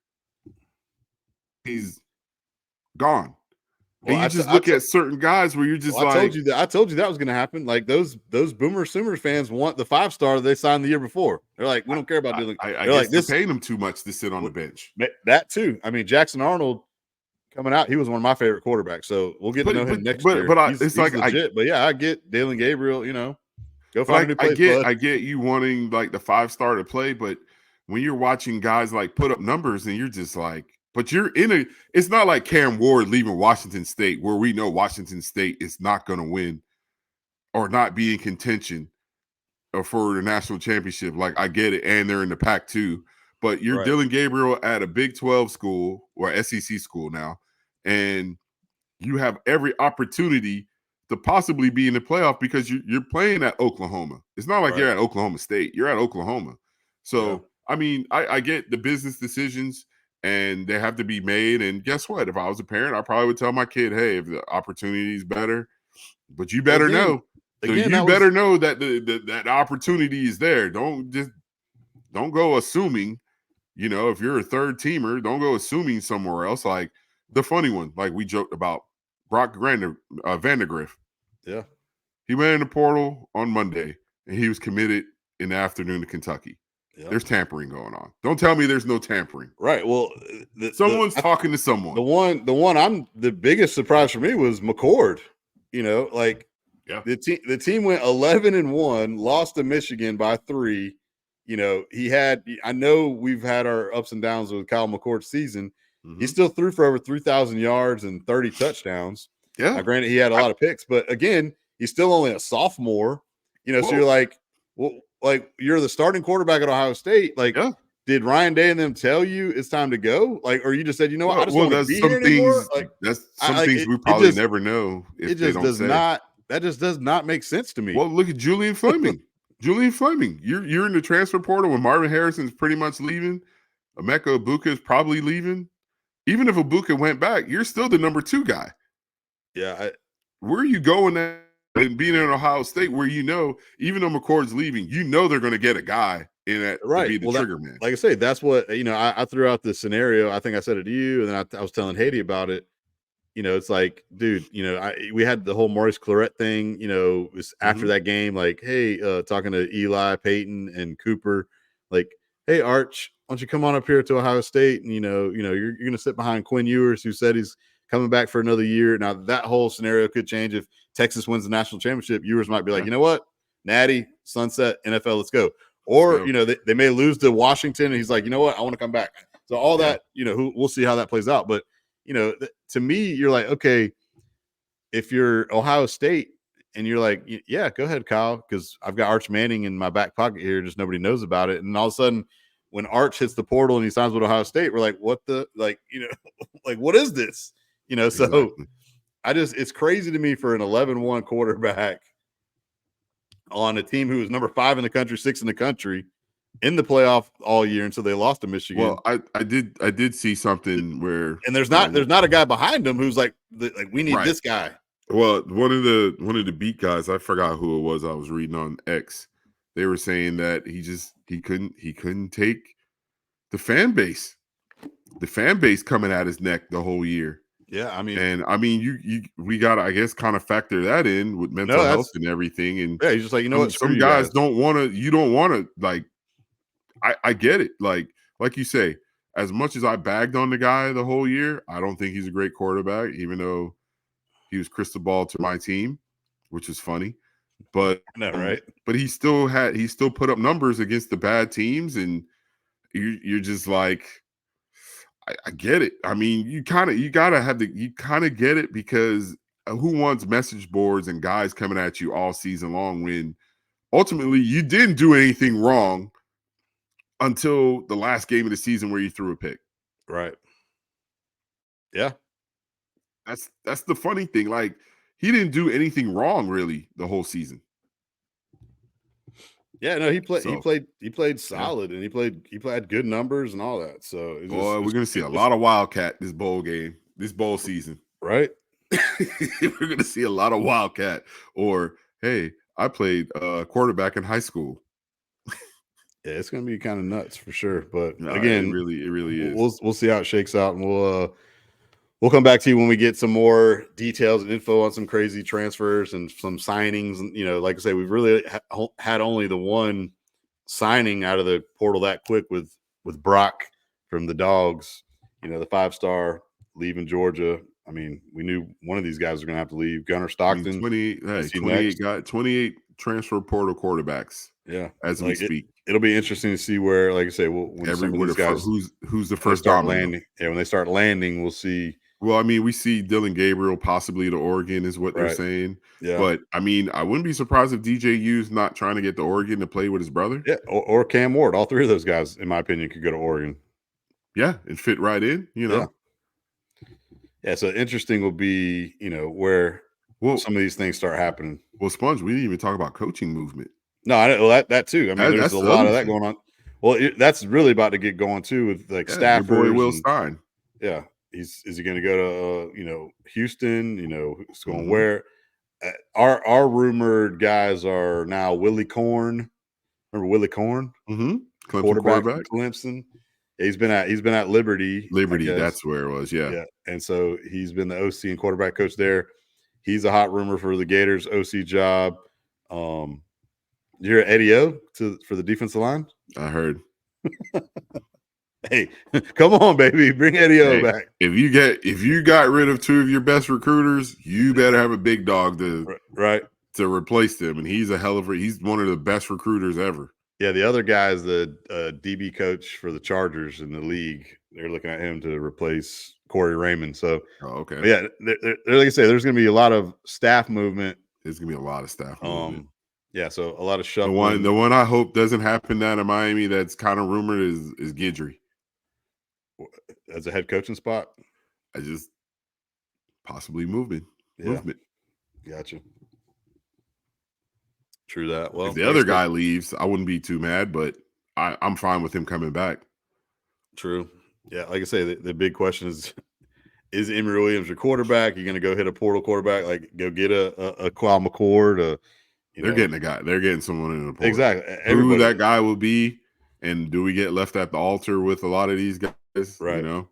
He's gone. Well, And you just look at certain guys where you're just I like, told you that was going to happen. Like those Boomer Sooner fans want the 5-star they signed the year before. They're like, we don't care about Dylan. I They're guess like, they're this paying him too much to sit on the bench. that too. I mean, Jackson Arnold coming out, he was one of my favorite quarterbacks. So we'll get to know him next year. He's legit. But yeah, I get Dylan Gabriel. Go find a new place. I get you wanting like the 5-star to play, but when you're watching guys like put up numbers and you're just like, but it's not like Cam Ward leaving Washington State where we know Washington State is not going to win or not be in contention or for the national championship. Like, I get it. And they're in the Pac too, but you're Right. Dylan Gabriel at a Big 12 school or SEC school now, and you have every opportunity to possibly be in the playoff because you're playing at Oklahoma. It's not like Right. you're at Oklahoma State. You're at Oklahoma. So, Yeah. I mean, I get the business decisions and they have to be made. And guess what? If I was a parent, I probably would tell my kid, hey, if the opportunity is better, but you better know. So you better know that that opportunity is there. Don't go assuming, if you're a third teamer, don't go assuming somewhere else. Like the funny one, like we joked about Brock Vandegrift. Yeah. He went in the portal on Monday and he was committed in the afternoon to Kentucky. Yep. There's tampering going on. Don't tell me there's no tampering. Right. Well, Someone's talking to someone. The one I'm the biggest surprise for me was McCord. You know, like the team went 11-1, lost to Michigan by 3. You know, I know we've had our ups and downs with Kyle McCord's season. He still threw for over 3,000 yards and 30 touchdowns. Yeah. Now, granted, he had a lot of picks, but again, he's still only a sophomore. You know, so you're like, well, like you're the starting quarterback at Ohio State. Like, did Ryan Day and them tell you it's time to go? Like, or you just said, you know what, I just don't want to be here anymore. Like, that's some things we probably never know. If it just does not. That just does not make sense to me. Well, look at Julian Fleming. Julian Fleming, you're in the transfer portal when Marvin Harrison's pretty much leaving. Emeka Ibuka is probably leaving. Even if Ibuka went back, you're still the number 2 guy. Yeah. Where are you going at and being in Ohio State where you know, even though McCord's leaving, you know they're going to get a guy in that to be the trigger man. Like I say, that's what, you know, I threw out the scenario. I think I said it to you, and then I was telling Haiti about it. You know, it's like, dude, you know, we had the whole Maurice Clarett thing, you know, was after that game, like, hey, talking to Eli, Peyton, and Cooper, like, hey, Arch, why don't you come on up here to Ohio State? And, you're going to sit behind Quinn Ewers, who said he's coming back for another year. Now, that whole scenario could change if Texas wins the national championship. Ewers might be like, you know what? Natty, Sunset, NFL, let's go. Or, you know, they may lose to Washington, and he's like, you know what? I want to come back. So all that, you know, we'll see how that plays out. But, you know, to me, you're like, okay, if you're Ohio State and you're like, yeah, go ahead, Kyle, because I've got Arch Manning in my back pocket here, just nobody knows about it. And all of a sudden, when Arch hits the portal and he signs with Ohio State, we're like, what the, like, you know, like, what is this? You know, so it's crazy to me for an 11-1 quarterback on a team who was number 5 in the country, 6 in the country, in the playoff all year until they lost to Michigan. Well, I did see something where, and there's not a guy behind him who's like we need this guy. Well, one of the beat guys, I forgot who it was, I was reading on X. They were saying that he couldn't take the fan base coming at his neck the whole year. Yeah, I mean, we got to, I guess, kind of factor that in with mental health and everything. And yeah, he's just like, you know what, some guys don't want to. You don't want to, like. I get it. Like you say, as much as I bagged on the guy the whole year, I don't think he's a great quarterback, even though he was crystal ball to my team, which is funny. But right. But he still put up numbers against the bad teams, and you're just like, I get it. I mean, you kind of get it, because who wants message boards and guys coming at you all season long when ultimately you didn't do anything wrong until the last game of the season where you threw a pick. Right. Yeah. That's the funny thing. Like, he didn't do anything wrong really the whole season. Yeah, no, he played solid, and he played good numbers and all that. So we're gonna see a lot of Wildcat this bowl season. Right. We're gonna see a lot of Wildcat. Or, hey, I played quarterback in high school. Yeah, it's going to be kind of nuts for sure. But again, it really is. We'll see how it shakes out, and we'll come back to you when we get some more details and info on some crazy transfers and some signings. And, you know, like I say, we've really had only the one signing out of the portal that quick with Brock from the Dogs. You know, the 5-star leaving Georgia. I mean, we knew one of these guys was going to have to leave. Gunnar Stockton. 28 transfer portal quarterbacks. Yeah, as we speak. It'll be interesting to see where, like I say, when some of these guys who's the first domino landing. Yeah, when they start landing, we'll see. Well, I mean, we see Dylan Gabriel possibly to Oregon is what they're saying. Yeah, but I mean, I wouldn't be surprised if DJU's not trying to get to Oregon to play with his brother. Yeah, or Cam Ward. All 3 of those guys, in my opinion, could go to Oregon. Yeah, and fit right in. You know. Yeah. So interesting will be, you know, where some of these things start happening. Well, Sponge, we didn't even talk about coaching movement. No, I know that too. I mean, there's a lot of that going on. Well, that's really about to get going too with like staffers. Your boy Will Stein. Yeah, is he going to go to Houston? You know, who's going where? Our rumored guys are now Willie Korn. Remember Willie Korn? Mm-hmm. Quarterback. Clemson. Yeah, he's been at Liberty. That's where it was. Yeah. And so he's been the OC and quarterback coach there. He's a hot rumor for the Gators OC job. You're at Eddie O for the defensive line? I heard. Hey, come on, baby, bring Eddie O Hey, back. if you got rid of 2 of your best recruiters, you better have a big dog Right. to replace them. And he's he's one of the best recruiters ever. Yeah, the other guy is the DB coach for the Chargers in the league. They're looking at him to replace Corey Raymond. So, Oh, okay. yeah, like I say, there's going to be a lot of staff movement. There's gonna be a lot of staff movement. Yeah, so a lot of The shuffling. one I hope doesn't happen down in Miami that's kind of rumored is Guidry as a head coaching spot. I just possibly movement. Gotcha. True that. Well, If the other guy leaves, I wouldn't be too mad, but I'm fine with him coming back. True. Yeah, like I say, the big question is Emory Williams your quarterback? You're going to go hit a portal quarterback, like go get a Kyle McCord? They're getting a guy. They're getting someone in the portal. Exactly. Who that guy will be, and do we get left at the altar with a lot of these guys? Right. You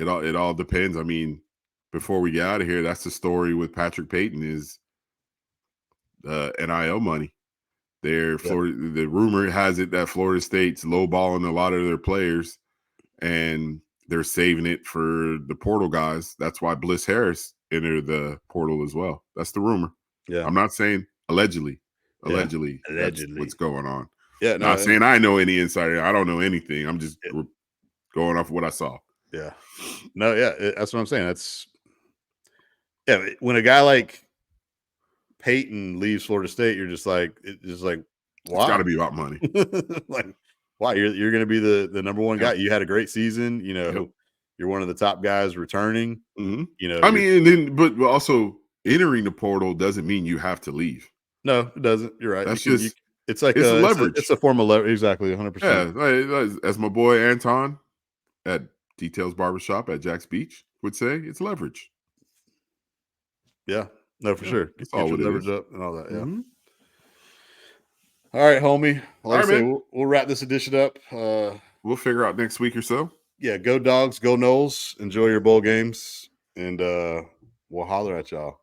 know, it all depends. I mean, before we get out of here, that's the story with Patrick Payton is NIL money. The rumor has it that Florida State's lowballing a lot of their players, and they're saving it for the portal guys. That's why Bliss Harris entered the portal as well. That's the rumor. Yeah, I'm not saying allegedly. Allegedly, That's what's going on. Yeah, not saying I know any insider. I don't know anything. I'm just going off what I saw. Yeah, no, yeah, that's what I'm saying. When a guy like Peyton leaves Florida State, you're just like, why? It's got to be about money. Like, why? You're going to be the number one guy. You had a great season. You know, you're one of the top guys returning. Mm-hmm. You know, I mean, but also entering the portal doesn't mean you have to leave. No, it doesn't. You're right. That's it's like it's leverage. It's a form of leverage. Exactly, 100%. Yeah, as my boy Anton at Details Barbershop at Jack's Beach would say, it's leverage. Yeah, no, for sure. That's all it leverage is. Up and all that. Yeah. Mm-hmm. All right, homie. Like I say, we'll wrap this edition up. We'll figure out next week or so. Yeah, go Dogs, go Knowles. Enjoy your bowl games, and we'll holler at y'all.